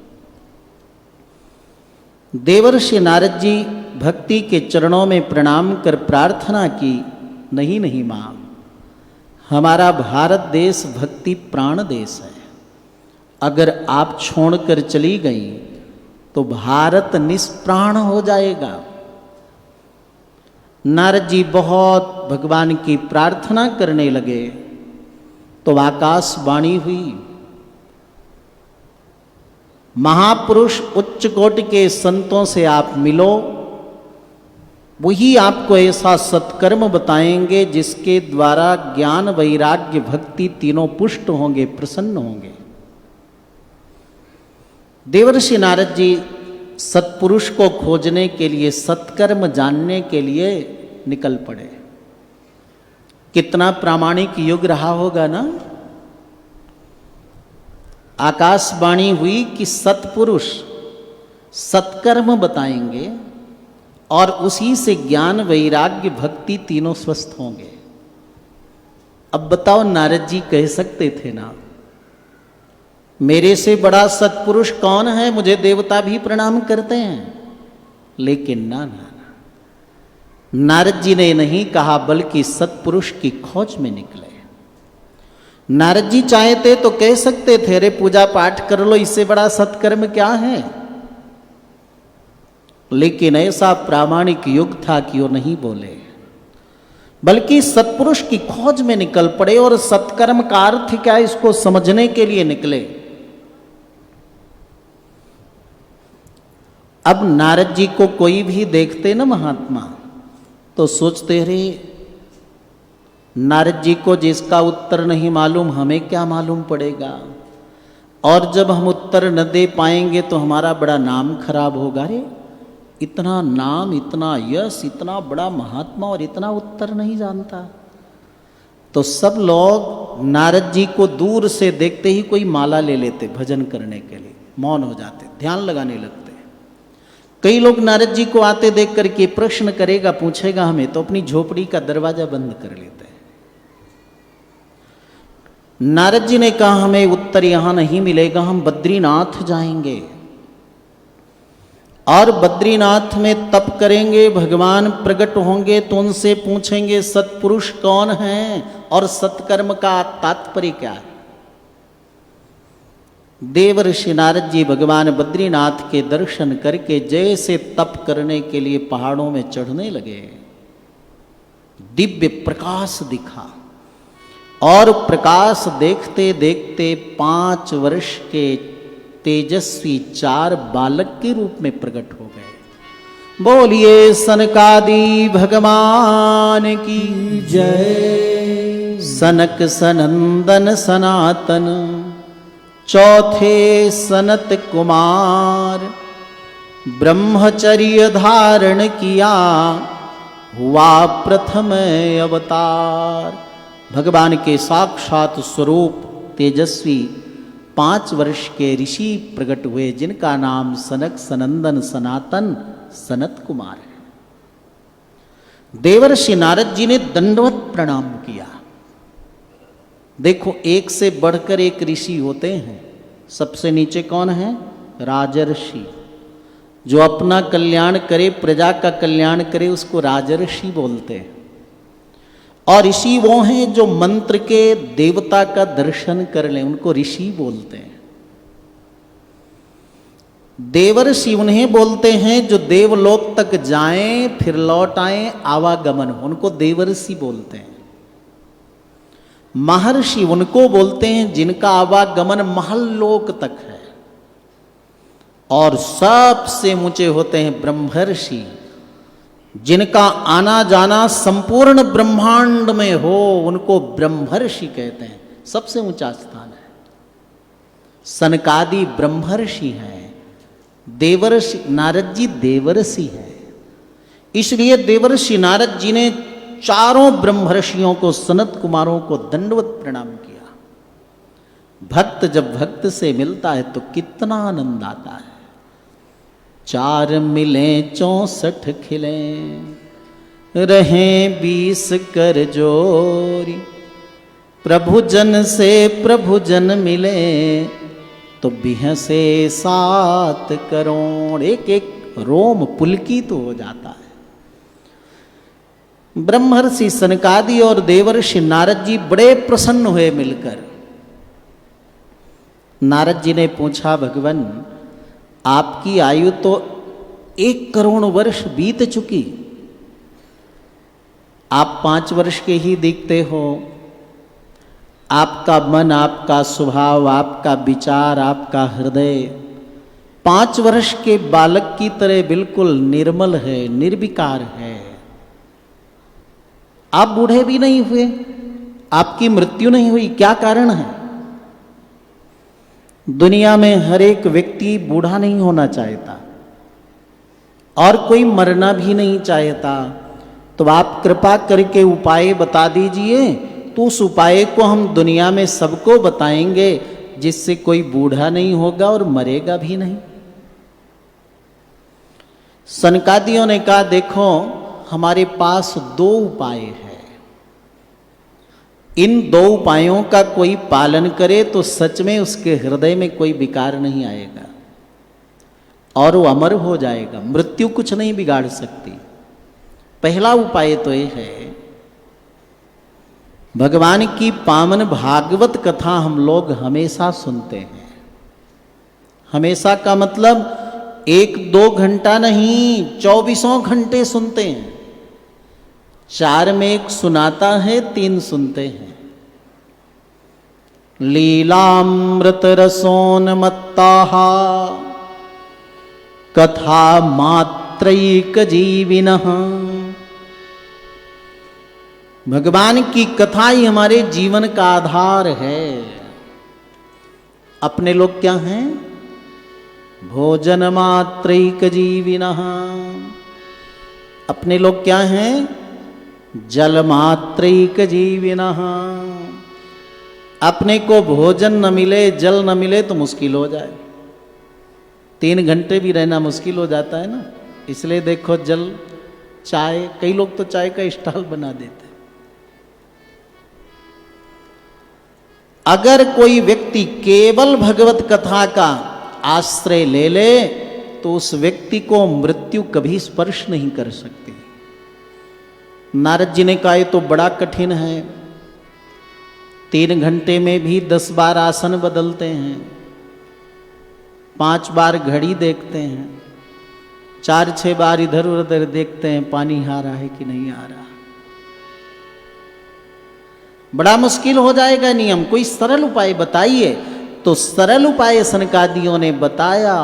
देवर्षि नारद जी भक्ति के चरणों में प्रणाम कर प्रार्थना की, नहीं मां, हमारा भारत देश भक्ति प्राण देश है, अगर आप छोड़कर चली गई तो भारत निष्प्राण हो जाएगा। नारद जी बहुत भगवान की प्रार्थना करने लगे तो आकाशवाणी हुई, महापुरुष उच्च कोटि के संतों से आप मिलो, वही आपको ऐसा सत्कर्म बताएंगे जिसके द्वारा ज्ञान वैराग्य भक्ति तीनों पुष्ट होंगे, प्रसन्न होंगे। देवर्षि नारद जी सत्पुरुष को खोजने के लिए, सत्कर्म जानने के लिए निकल पड़े। कितना प्रामाणिक युग रहा होगा ना। आकाशवाणी हुई कि सत्पुरुष सत्कर्म बताएंगे और उसी से ज्ञान वैराग्य भक्ति तीनों स्वस्थ होंगे। अब बताओ, नारद जी कह सकते थे ना, मेरे से बड़ा सत्पुरुष कौन है, मुझे देवता भी प्रणाम करते हैं, लेकिन ना, नारद जी ने नहीं कहा, बल्कि सत्पुरुष की खोज में निकले। नारद जी चाहते तो कह सकते थे, अरे पूजा पाठ कर लो, इससे बड़ा सत्कर्म क्या है, लेकिन ऐसा प्रामाणिक युग था कि वो नहीं बोले, बल्कि सत्पुरुष की खोज में निकल पड़े और सत्कर्म का अर्थ क्या है इसको समझने के लिए निकले। अब नारद जी को कोई भी देखते ना महात्मा तो सोचते रहे, नारद जी को जिसका उत्तर नहीं मालूम हमें क्या मालूम पड़ेगा, और जब हम उत्तर न दे पाएंगे तो हमारा बड़ा नाम खराब होगा। रे इतना नाम, इतना यश, इतना बड़ा महात्मा और इतना उत्तर नहीं जानता। तो सब लोग नारद जी को दूर से देखते ही कोई माला ले लेते भजन करने के लिए, मौन हो जाते, ध्यान लगाने लगते। कई लोग नारद जी को आते देख करके प्रश्न करेगा, पूछेगा हमें, तो अपनी झोपड़ी का दरवाजा बंद कर लेते हैं। नारद जी ने कहा, हमें उत्तर यहां नहीं मिलेगा, हम बद्रीनाथ जाएंगे और बद्रीनाथ में तप करेंगे, भगवान प्रकट होंगे तो उनसे पूछेंगे सत्पुरुष कौन है और सत्कर्म का तात्पर्य क्या है। देवर्षि नारद जी भगवान बद्रीनाथ के दर्शन करके जैसे तप करने के लिए पहाड़ों में चढ़ने लगे, दिव्य प्रकाश दिखा और प्रकाश देखते देखते 5 वर्ष के तेजस्वी 4 बालक के रूप में प्रकट हो गए। बोलिए सनकादि भगवान की जय। सनक सनंदन सनातन चौथे सनत कुमार, ब्रह्मचर्य धारण किया हुआ प्रथम अवतार। भगवान के साक्षात स्वरूप तेजस्वी 5 वर्ष के ऋषि प्रकट हुए जिनका नाम सनक सनंदन सनातन सनत कुमार है। देवर्षि नारद जी ने दंडवत प्रणाम किया। देखो, एक से बढ़कर एक ऋषि होते हैं। सबसे नीचे कौन है? राजर्षि। जो अपना कल्याण करे, प्रजा का कल्याण करे, उसको राजर्षि बोलते हैं। और ऋषि वो हैं जो मंत्र के देवता का दर्शन कर लें, उनको ऋषि बोलते हैं। देवर्षि उन्हें बोलते हैं जो देवलोक तक जाएं फिर लौट आएं, आवागमन हो, उनको देवर्षि बोलते हैं। महर्षि उनको बोलते हैं जिनका आवागमन महल्लोक तक है। और सबसे ऊंचे होते हैं ब्रह्मर्षि, जिनका आना जाना संपूर्ण ब्रह्मांड में हो, उनको ब्रह्मर्षि कहते हैं। सबसे ऊंचा स्थान है। सनकादि ब्रह्मर्षि हैं, देवर्षि नारद जी देवर्षि हैं। इसलिए देवर्षि नारद जी ने चारों ब्रह्मर्षियों को, सनत कुमारों को दंडवत प्रणाम किया। भक्त जब भक्त से मिलता है तो कितना आनंद आता है। 4 मिले 64 खिले, रहें 20 कर जोरी। प्रभु जन से प्रभु जन मिले, तो बिहसे 7 करोड़। एक एक रोम पुलकित हो जाता है। ब्रह्मर्षि सनकादि और देवर्षि नारद जी बड़े प्रसन्न हुए मिलकर। नारद जी ने पूछा, भगवान आपकी आयु तो 1 करोड़ वर्ष बीत चुकी, आप 5 वर्ष के ही दिखते हो। आपका मन, आपका स्वभाव, आपका विचार, आपका हृदय 5 वर्ष के बालक की तरह बिल्कुल निर्मल है, निर्विकार है। आप बूढ़े भी नहीं हुए, आपकी मृत्यु नहीं हुई, क्या कारण है? दुनिया में हर एक व्यक्ति बूढ़ा नहीं होना चाहता और कोई मरना भी नहीं चाहता। तो आप कृपा करके उपाय बता दीजिए, तो उस उपाय को हम दुनिया में सबको बताएंगे, जिससे कोई बूढ़ा नहीं होगा और मरेगा भी नहीं। सनकादियों ने कहा, देखो हमारे पास 2 उपाय है। इन 2 उपायों का कोई पालन करे तो सच में उसके हृदय में कोई विकार नहीं आएगा और वो अमर हो जाएगा। मृत्यु कुछ नहीं बिगाड़ सकती। पहला उपाय तो ये है, भगवान की पावन भागवत कथा हम लोग हमेशा सुनते हैं। हमेशा का मतलब 1-2 घंटा नहीं, 24 घंटे सुनते हैं। 4 में 1 सुनाता है, 3 सुनते हैं। लीलामृत रसोन्मत्ताः कथा मात्रैक जीविनः। भगवान की कथा ही हमारे जीवन का आधार है। अपने लोग क्या हैं? भोजन मात्रैक जीविनः। अपने लोग क्या हैं? जल मात्रैक जीविनः। अपने को भोजन न मिले, जल न मिले तो मुश्किल हो जाए। 3 घंटे भी रहना मुश्किल हो जाता है ना। इसलिए देखो, जल, चाय, कई लोग तो चाय का स्टॉल बना देते। अगर कोई व्यक्ति केवल भगवत कथा का आश्रय ले ले तो उस व्यक्ति को मृत्यु कभी स्पर्श नहीं कर सकती। नारद जी ने कहा, ये तो बड़ा कठिन है। 3 घंटे में भी 10 बार आसन बदलते हैं, 5 बार घड़ी देखते हैं, 4-6 बार इधर उधर देखते हैं, पानी आ रहा है कि नहीं आ रहा। बड़ा मुश्किल हो जाएगा नियम। कोई सरल उपाय बताइए। तो सरल उपाय सनकादियों ने बताया।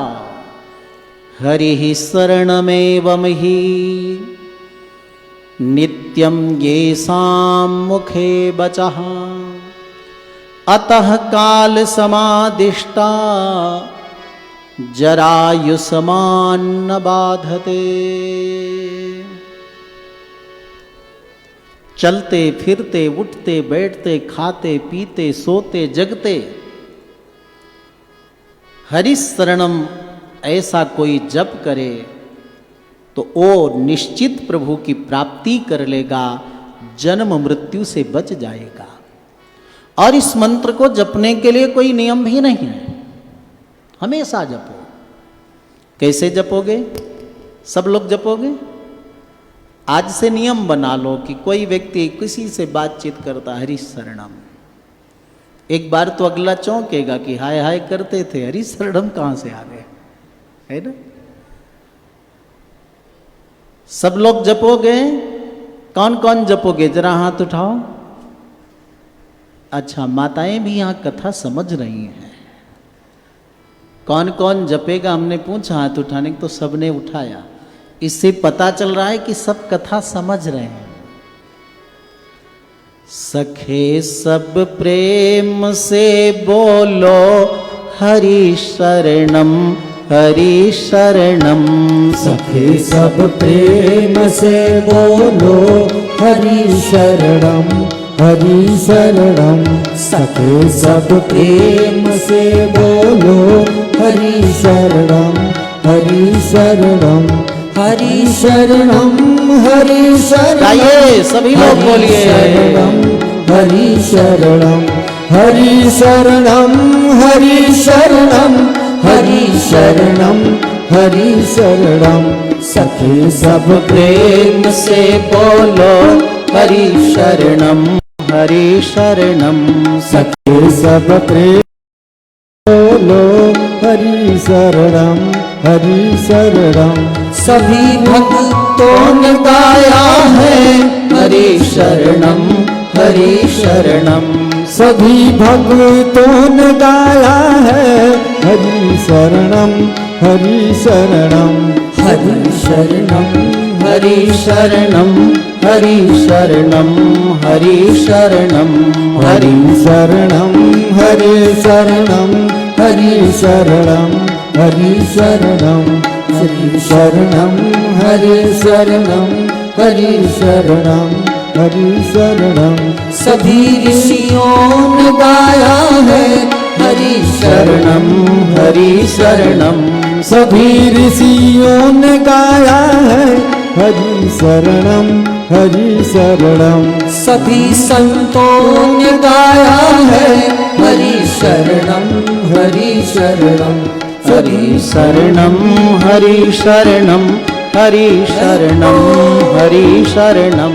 हरि शरणमेवं हि नित्यं येषां मुखे वचः अतः काल समादिष्टा जरायुष्मान न बाधते। चलते फिरते, उठते बैठते, खाते पीते, सोते जगते, हरि शरणम ऐसा कोई जप करे तो वो निश्चित प्रभु की प्राप्ति कर लेगा, जन्म मृत्यु से बच जाएगा। और इस मंत्र को जपने के लिए कोई नियम भी नहीं है, हमेशा जपो। कैसे जपोगे? सब लोग जपोगे? आज से नियम बना लो कि कोई व्यक्ति किसी से बातचीत करता हरि शरणम, एक बार तो अगला चौंकेगा कि हाय हाय करते थे, हरि शरणम कहां से आ गए, है ना? सब लोग जपोगे? कौन कौन जपोगे? जरा हाथ उठाओ। अच्छा, माताएं भी यहां कथा समझ रही हैं। कौन कौन जपेगा हमने पूछा हाथ उठाने को, तो सबने उठाया। इससे पता चल रहा है कि सब कथा समझ रहे हैं। सखे सब प्रेम से बोलो हरि शरणम, हरि शरणम। सखे सब प्रेम से बोलो हरि शरणम, हरि शरणम। सखे सब प्रेम से बोलो हरि शरणम, हरि शरणम। हरि शरणम, हरि शरणम। गाइए सभी लोग बोलिए। हरि शरणम, हरि शरणम, हरि शरणम, हरि शरणम, हरि शरणम। सखे सब प्रेम से बोलो हरि शरणम, हरि शरणम। सखे सब प्रेम बोलो हरि शरणम, हरि शरणम। सभी भक्तों ने गाया है हरि शरणम, हरि शरणम। सभी भक्तों ने गाया है हरि शरणम, हरि शरणम। हरि शरणम, हरि शरणम, हरि शरणम, हरि शरणम। हरि शरणम, हरि शरणम, हरि शरणम, हरि शरणम। हरि शरणम, हरि शरणम, हरि शरणम, हरि शरणम। सभी ऋषियों ने गाया है हरि शरणम, हरि शरणम। सभी ऋषियों ने गाया है हरि शरणम, हरि शरणम। सभी संतों ने गाया है हरि शरणम, हरि शरणम। हरि शरणम, हरि शरणम, हरि शरणम, हरि शरणम।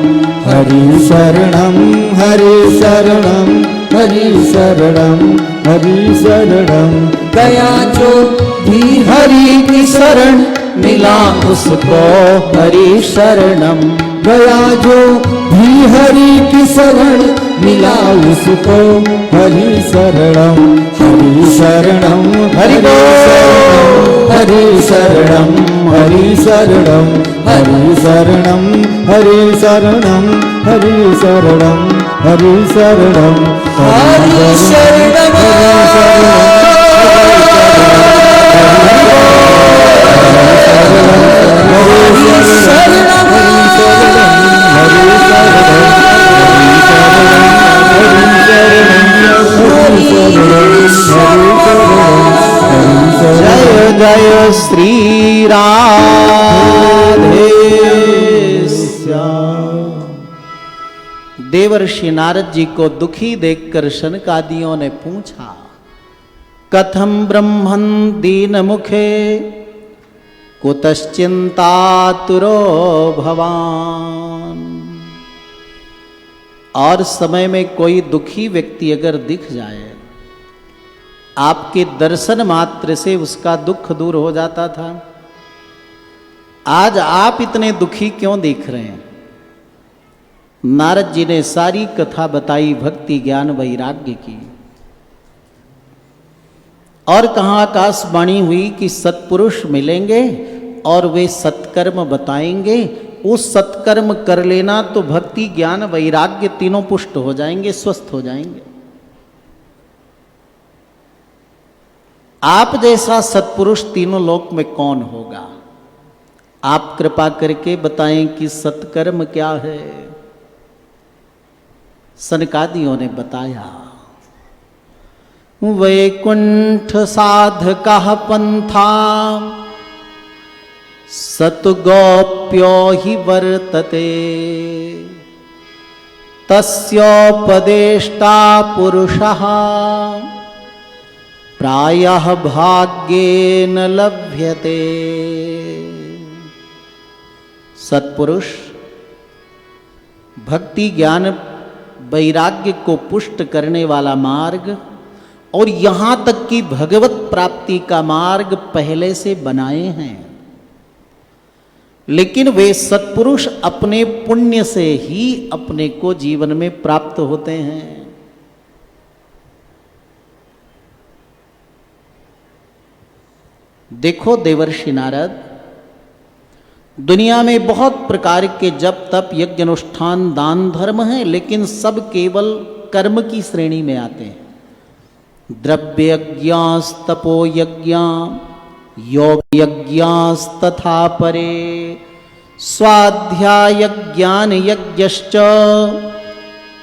हरि शरणम, हरि शरणम, हरि शरणम, हरि शरणम। गया जो भी हरि की शरण मिला उसको हरि शरणम। गया जो भी हरि की शरण मिला उसको हरि शरणम, हरि शरणम। हरि बोल। हरि शरणम, हरि शरणम, हरि शरणम, हरि शरणम, हरि शरणम, हरि शरणम, हरि शरणम। जय जय श्री राधे श्याम। देवर्षि नारद जी को दुखी देखकर शनकादियों ने पूछा, कथम ब्रह्मन् दीन मुखे कुतश्चिंतातुरो भवान। और समय में कोई दुखी व्यक्ति अगर दिख जाए, आपके दर्शन मात्र से उसका दुख दूर हो जाता था। आज आप इतने दुखी क्यों दिख रहे हैं? नारद जी ने सारी कथा बताई भक्ति ज्ञान वैराग्य की। और कहाँ आकाशवाणी हुई कि सत्पुरुष मिलेंगे और वे सत्कर्म बताएंगे। उस सत्कर्म कर लेना तो भक्ति ज्ञान वैराग्य तीनों पुष्ट हो जाएंगे, स्वस्थ हो जाएंगे। आप जैसा सत्पुरुष तीनों लोक में कौन होगा? आप कृपा करके बताएं कि सत्कर्म क्या है। सनकादियों ने बताया, वैकुंठ साधकः पंथा सतगोप्यो हि वर्तते तस्योपदेष्टा पुरुषः प्रायः भाग्येन लभ्यते। सत्पुरुष भक्ति ज्ञान वैराग्य को पुष्ट करने वाला मार्ग और यहाँ तक कि भगवत प्राप्ति का मार्ग पहले से बनाए हैं, लेकिन वे सत्पुरुष अपने पुण्य से ही अपने को जीवन में प्राप्त होते हैं। देखो देवर्षि नारद, दुनिया में बहुत प्रकार के जप तप यज्ञ अनुष्ठान दान धर्म हैं, लेकिन सब केवल कर्म की श्रेणी में आते हैं। द्रव्य यज्ञास्तपो यज्ञा योग यज्ञास्तथा परे स्वाध्याय ज्ञान यज्ञश्च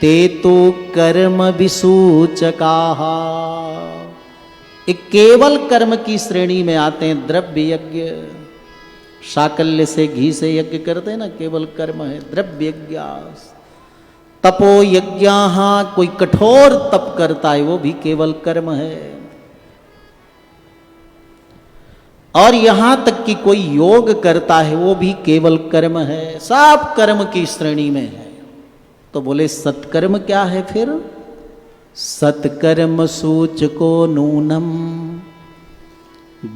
ते तो कर्म विसूचकाः। एक केवल कर्म की श्रेणी में आते हैं। द्रव्य यज्ञ, साकल्य से घी से यज्ञ करते हैं ना, केवल कर्म है। द्रव्य यज्ञ, तपो यज्ञ, कोई कठोर तप करता है, वो भी केवल कर्म है। और यहां तक कि कोई योग करता है, वो भी केवल कर्म है। सब कर्म की श्रेणी में है। तो बोले सत्कर्म क्या है फिर? सत्कर्म सूचको नूनम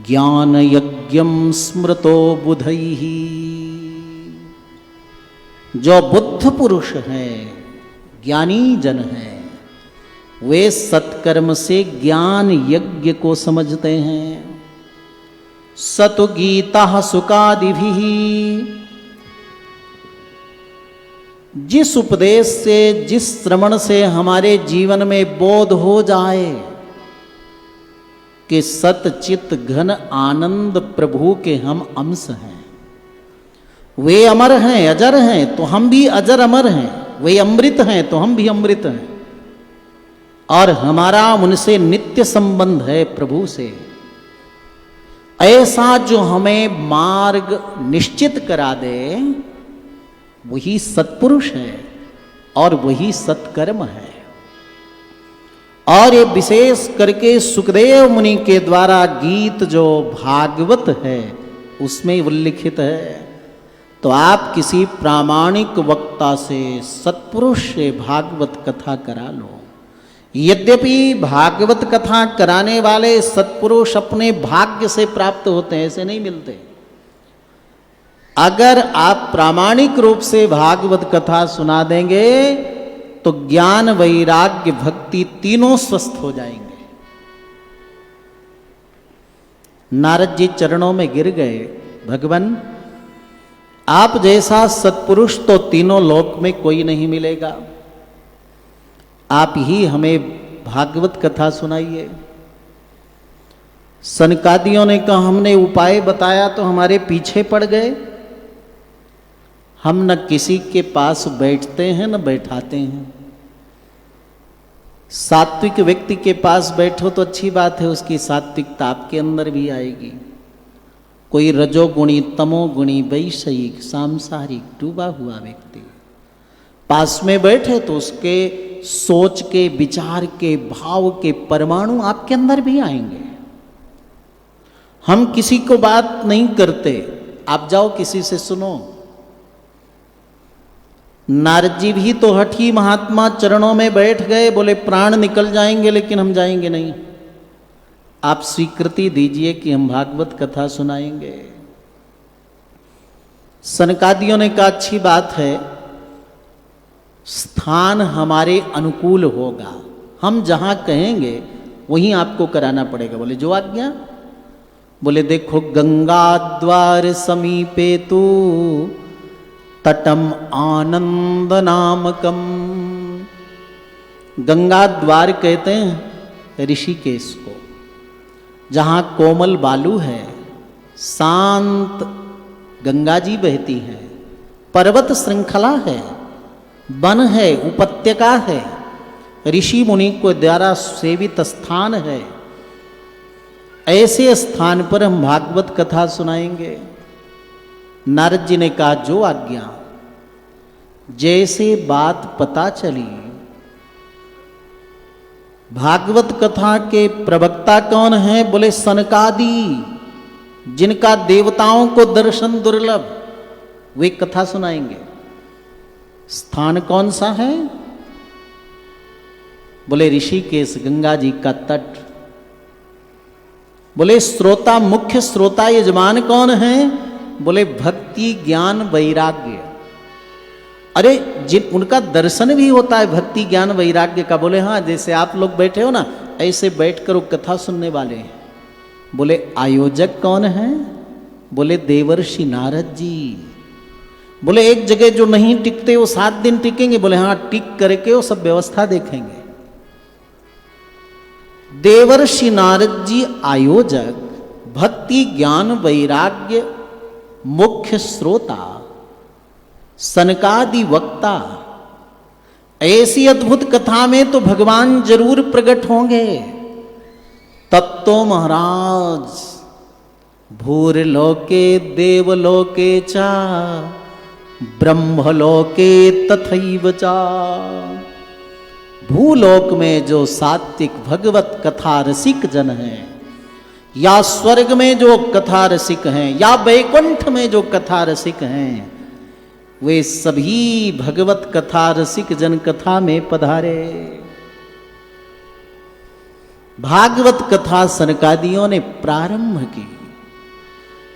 ज्ञान यज्ञम स्मृतो बुधैः। जो बुद्ध पुरुष हैं, ज्ञानी जन हैं, वे सत्कर्म से ज्ञान यज्ञ को समझते हैं। सतु गीता सुकादिभिः, जिस उपदेश से, जिस श्रवण से हमारे जीवन में बोध हो जाए कि सतचित घन आनंद प्रभु के हम अंश हैं, वे अमर हैं, अजर हैं, तो हम भी अजर अमर हैं। वे अमृत हैं तो हम भी अमृत हैं, और हमारा उनसे नित्य संबंध है प्रभु से। ऐसा जो हमें मार्ग निश्चित करा दे, वही सत्पुरुष है और वही सत्कर्म है। और ये विशेष करके सुखदेव मुनि के द्वारा गीत जो भागवत है उसमें उल्लिखित है। तो आप किसी प्रामाणिक वक्ता से, सत्पुरुष से भागवत कथा करा लो। यद्यपि भागवत कथा कराने वाले सत्पुरुष अपने भाग्य से प्राप्त होते हैं, ऐसे नहीं मिलते। अगर आप प्रामाणिक रूप से भागवत कथा सुना देंगे तो ज्ञान वैराग्य भक्ति तीनों स्वस्थ हो जाएंगे। नारद जी चरणों में गिर गए, भगवान आप जैसा सत्पुरुष तो तीनों लोक में कोई नहीं मिलेगा, आप ही हमें भागवत कथा सुनाइए। सनकादियों ने कहा हमने उपाय बताया तो हमारे पीछे पड़ गए। हम न किसी के पास बैठते हैं न बैठाते हैं। सात्विक व्यक्ति के पास बैठो तो अच्छी बात है, उसकी सात्विकता आपके अंदर भी आएगी। कोई रजोगुणी, तमोगुणी, वैषयिक, सांसारिक डूबा हुआ व्यक्ति पास में बैठे तो उसके सोच के, विचार के, भाव के परमाणु आपके अंदर भी आएंगे। हम किसी को बात नहीं करते, आप जाओ किसी से सुनो। नारद जी भी तो हठी महात्मा चरणों में बैठ गए, बोले प्राण निकल जाएंगे लेकिन हम जाएंगे नहीं। आप स्वीकृति दीजिए कि हम भागवत कथा सुनाएंगे। सनकादियों ने कहा अच्छी बात है, स्थान हमारे अनुकूल होगा, हम जहां कहेंगे वहीं आपको कराना पड़ेगा। बोले जो आज्ञा। बोले देखो गंगा द्वार समीपे तू तटम आनंद नामकम। गंगा द्वार कहते हैं ऋषिकेश को, जहाँ कोमल बालू है, शांत गंगा जी बहती है, पर्वत श्रृंखला है, वन है, उपत्यका है, ऋषि मुनि को द्वारा सेवित स्थान है, ऐसे स्थान पर हम भागवत कथा सुनाएंगे। नारद जी ने कहा जो आज्ञा। जैसे बात पता चली, भागवत कथा के प्रवक्ता कौन है? बोले सनकादि, जिनका देवताओं को दर्शन दुर्लभ, वे कथा सुनाएंगे। स्थान कौन सा है? बोले ऋषिकेश, गंगा जी का तट। बोले श्रोता, मुख्य श्रोता यजमान कौन है? बोले भक्ति ज्ञान वैराग्य। अरे जिन उनका दर्शन भी होता है भक्ति ज्ञान वैराग्य का। बोले हाँ, जैसे आप लोग बैठे हो ना, ऐसे बैठकर वो कथा सुनने वाले हैं। बोले आयोजक कौन है? बोले देवर्षि नारद जी। बोले एक जगह जो नहीं टिकते वो 7 दिन टिकेंगे? बोले हाँ, टिक करके वो सब व्यवस्था देखेंगे। देवर्षि नारद जी आयोजक, भक्ति ज्ञान वैराग्य मुख्य श्रोता, सनकादि वक्ता। ऐसी अद्भुत कथा में तो भगवान जरूर प्रकट होंगे। तब तो महाराज भूर्लोके देवलोके चा ब्रह्मलोके तथैव चा। भूलोक में जो सात्विक भगवत कथा रसिक जन हैं, या स्वर्ग में जो कथा रसिक हैं, या वैकुंठ में जो कथा रसिक हैं, वे सभी भगवत कथा रसिक जन कथा में पधारे। भागवत कथा सनकादियों ने प्रारंभ की।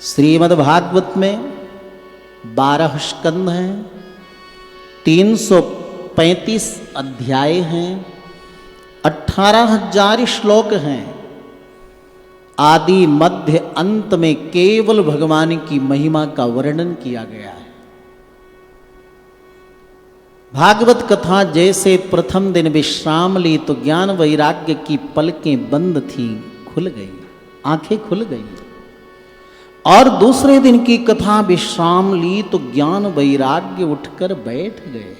श्रीमद् भागवत में 12 स्कंद हैं, 335 अध्याय हैं, 18,000 श्लोक हैं। आदि मध्य अंत में केवल भगवान की महिमा का वर्णन किया गया है। भागवत कथा जैसे प्रथम दिन विश्राम ली तो ज्ञान वैराग्य की पलकें बंद थीं, खुल गई, आंखें खुल गई। और दूसरे दिन की कथा विश्राम ली तो ज्ञान वैराग्य उठकर बैठ गए।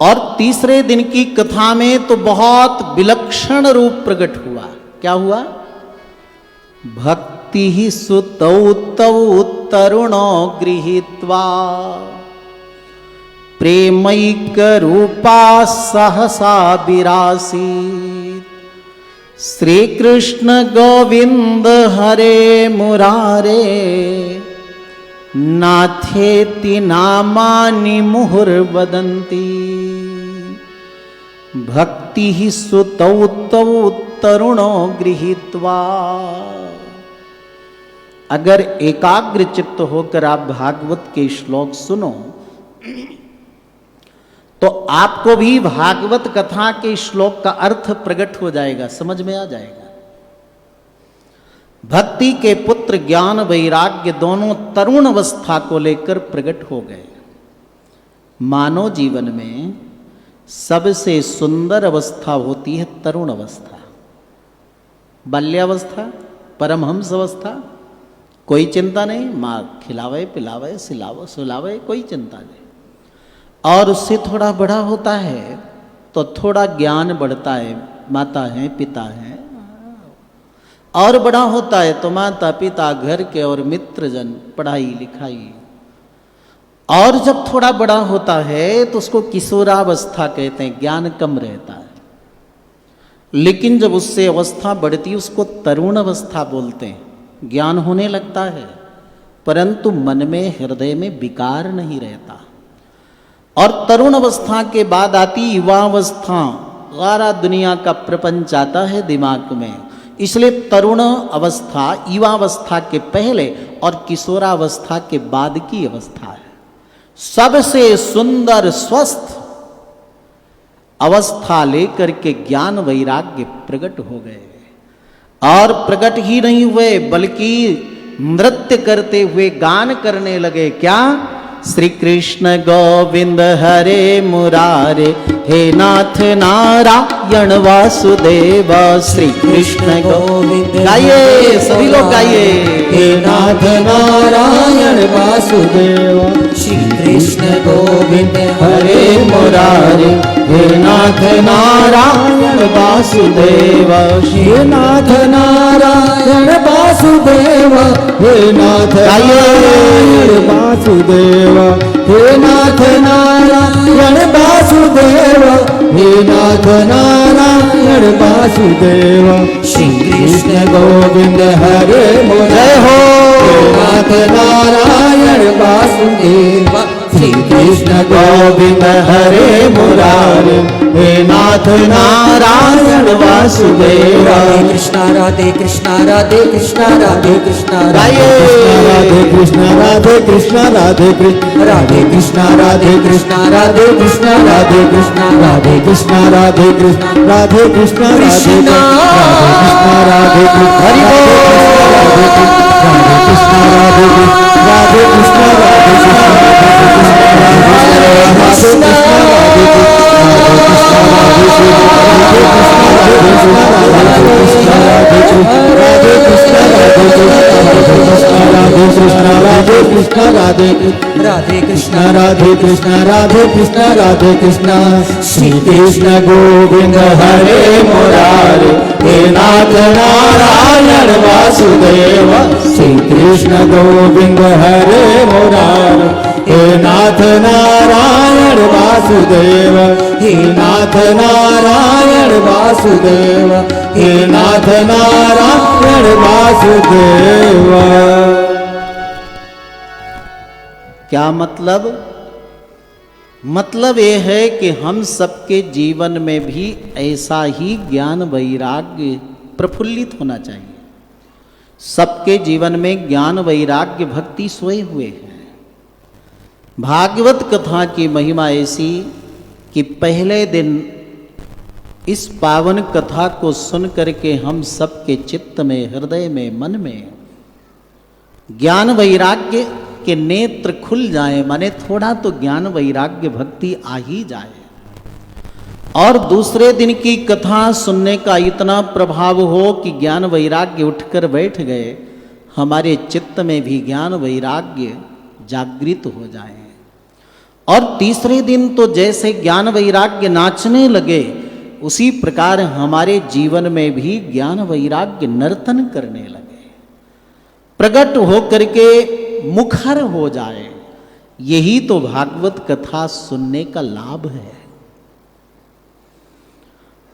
और तीसरे दिन की कथा में तो बहुत विलक्षण रूप प्रकट हुआ। क्या हुआ? भक्ति ही सुतौ तौ तरुणो गृहीत्वा प्रेमैक रूपा सहसा विरासीत्। श्री कृष्ण गोविंद हरे मुरारे नाथेति नामानि मुहुर्वदन्ति। भक्ति ही सुतौ तौ तरुणो गृहीत्वा। अगर एकाग्र चित्त होकर आप भागवत के श्लोक सुनो तो आपको भी भागवत कथा के श्लोक का अर्थ प्रकट हो जाएगा, समझ में आ जाएगा। भक्ति के पुत्र ज्ञान वैराग्य दोनों तरुण अवस्था को लेकर प्रकट हो गए। मानव जीवन में सबसे सुंदर अवस्था होती है तरुण अवस्था। बाल्यावस्था, परमहंस अवस्था, कोई चिंता नहीं, माँ खिलावे पिलावे सिलावे सुलावे, कोई चिंता नहीं। और उससे थोड़ा बड़ा होता है तो थोड़ा ज्ञान बढ़ता है, माता है पिता है। और बड़ा होता है तो माता पिता घर के और मित्रजन, पढ़ाई लिखाई। और जब थोड़ा बड़ा होता है तो उसको किशोरावस्था कहते हैं, ज्ञान कम रहता है। लेकिन जब उससे अवस्था बढ़ती है उसको तरुण अवस्था बोलते हैं। ज्ञान होने लगता है परंतु मन में हृदय में विकार नहीं रहता। और तरुण अवस्था के बाद आती युवावस्था, सारा दुनिया का प्रपंच आता है दिमाग में। इसलिए तरुण अवस्था युवावस्था के पहले और किशोरावस्था के बाद की अवस्था है। सबसे सुंदर स्वस्थ अवस्था लेकर के ज्ञान वैराग्य प्रकट हो गए। और प्रकट ही नहीं हुए बल्कि नृत्य करते हुए गान करने लगे। क्या? श्री कृष्ण गोविंद हरे मुरारे, हे नाथ नारायण वासुदेव। श्री कृष्ण गोविंद, गाइए सभी लोग गाइए। हे नाथ नारायण वासुदेव, श्री कृष्ण गोविंद हरे मुरारे, हे नाथ नारायण वासुदेव, हे नाथ नारायण वासुदेव, हे नाथ नारायण वासुदेव, हे नाथ नारायण वासुदेव, हे नाथ नारायण वासुदेव। श्री कृष्ण गोविंद हरे मुरारे, हो हे नाथ नारायण वासुदेव, श्री कृष्ण गोविंद हरे मुरारे, हे नाथ नारायण वासुदेव। राधे कृष्णा राधे कृष्णा राधे कृष्णा राधे कृष्णा गाइए। राधे कृष्ण राधे कृष्ण राधे कृष्ण, राधे कृष्णा राधे कृष्णा राधे कृष्णा राधे कृष्णा राधे कृष्ण राधे कृष्ण, राधे कृष्ण राधे कृष्ण, राधे कृष्ण हरि राधे कृष्ण, राधे कृष्ण राधे कृष्ण, राधे कृष्ण राधे राधे कृष्णा राधे कृष्ण राधे कृष्ण, राधे कृष्ण श्री कृष्ण गोविंद हरे मुरारे, हे नाथ नारायण वासुदेव। श्री कृष्ण गोविंद हरे मुरारे, हे नाथ नारायण वासुदेव, हे नाथ नारायण वासुदेव, हे नाथ नारायण वासुदेव। क्या मतलब? मतलब ये है कि हम सबके जीवन में भी ऐसा ही ज्ञान वैराग्य प्रफुल्लित होना चाहिए। सबके जीवन में ज्ञान वैराग्य भक्ति सोए हुए हैं। भागवत कथा की महिमा ऐसी कि पहले दिन इस पावन कथा को सुन करके हम सबके चित्त में, हृदय में, मन में ज्ञान वैराग्य के नेत्र खुल जाए, माने थोड़ा तो ज्ञान वैराग्य भक्ति आ ही जाए। और दूसरे दिन की कथा सुनने का इतना प्रभाव हो कि ज्ञान वैराग्य उठकर बैठ गए, हमारे चित्त में भी ज्ञान वैराग्य जागृत हो जाए। और तीसरे दिन तो जैसे ज्ञान वैराग्य नाचने लगे, उसी प्रकार हमारे जीवन में भी ज्ञान वैराग्य नर्तन करने लगे, प्रकट हो करके मुखर हो जाए। यही तो भागवत कथा सुनने का लाभ है।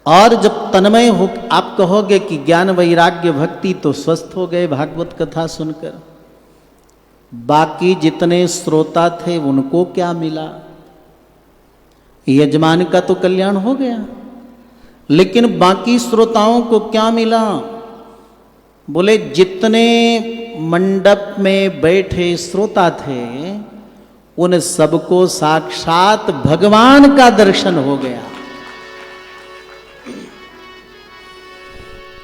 और जब तन्मय हो, आप कहोगे कि ज्ञान वैराग्य भक्ति तो स्वस्थ हो गए भागवत कथा सुनकर, बाकी जितने श्रोता थे उनको क्या मिला? यजमान का तो कल्याण हो गया, लेकिन बाकी श्रोताओं को क्या मिला? बोले जितने मंडप में बैठे श्रोता थे उन सबको साक्षात भगवान का दर्शन हो गया।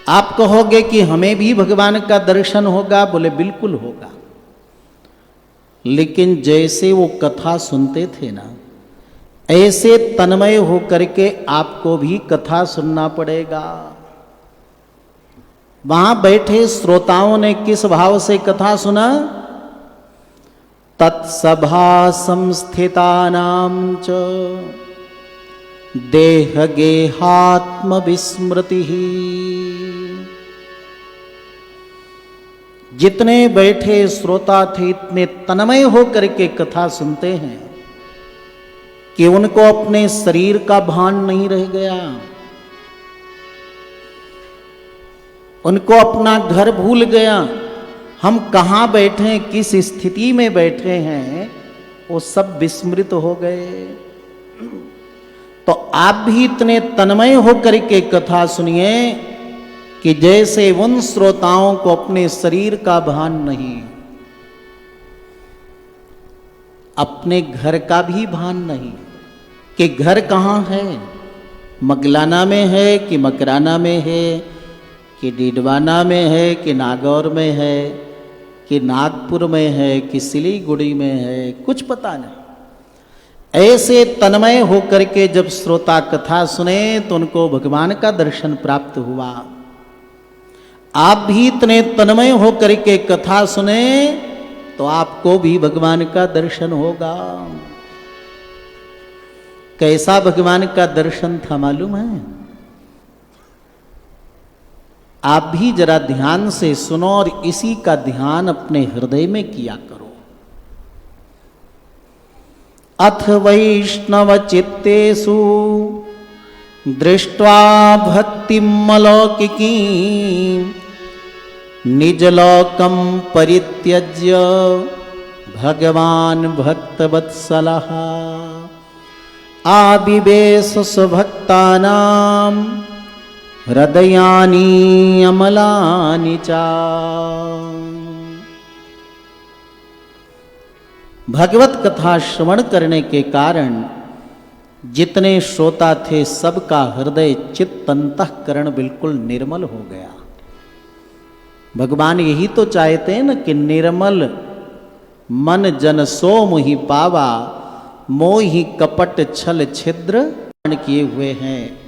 आप कहोगे कि हमें भी भगवान का दर्शन होगा, बोले बिल्कुल होगा। लेकिन जैसे वो कथा सुनते थे ना, ऐसे तन्मय होकर के आपको भी कथा सुनना पड़ेगा। वहां बैठे श्रोताओं ने किस भाव से कथा सुना? तत्सभा संस्थितानां च देह गेहात्म विस्मृति। जितने बैठे श्रोता थे इतने तन्मय होकर के कथा सुनते हैं कि उनको अपने शरीर का भान नहीं रह गया, उनको अपना घर भूल गया, हम कहाँ बैठे, किस स्थिति में बैठे हैं, वो सब विस्मृत हो गए। तो आप भी इतने तन्मय होकर के कथा सुनिए कि जैसे उन श्रोताओं को अपने शरीर का भान नहीं, अपने घर का भी भान नहीं कि घर कहाँ है, मगलाना में है कि मकराना में है, कि डीडवाना में है कि नागौर में है, कि नागपुर में है कि सिलीगुड़ी में है, कुछ पता नहीं। ऐसे तन्मय होकर के जब श्रोता कथा सुने तो उनको भगवान का दर्शन प्राप्त हुआ। आप भी इतने तन्मय होकर के कथा सुने तो आपको भी भगवान का दर्शन होगा। कैसा भगवान का दर्शन था मालूम है? आप भी जरा ध्यान से सुनो और इसी का ध्यान अपने हृदय में किया करो। अथ वैष्णव चित्तेषु दृष्ट्वा भक्तिमलौकिकी निजलोकं परित्यज्य भगवान भक्तवत्सलः आविवेश स्वभक्तानां हृदयानि अमलानि च। भगवत कथा श्रवण करने के कारण जितने श्रोता थे सबका हृदय चित्त अंतःकरण बिल्कुल निर्मल हो गया। भगवान यही तो चाहते हैं न कि निर्मल मन जन सो मोहि पावा, मोहि कपट छल छिद्र किए हुए हैं।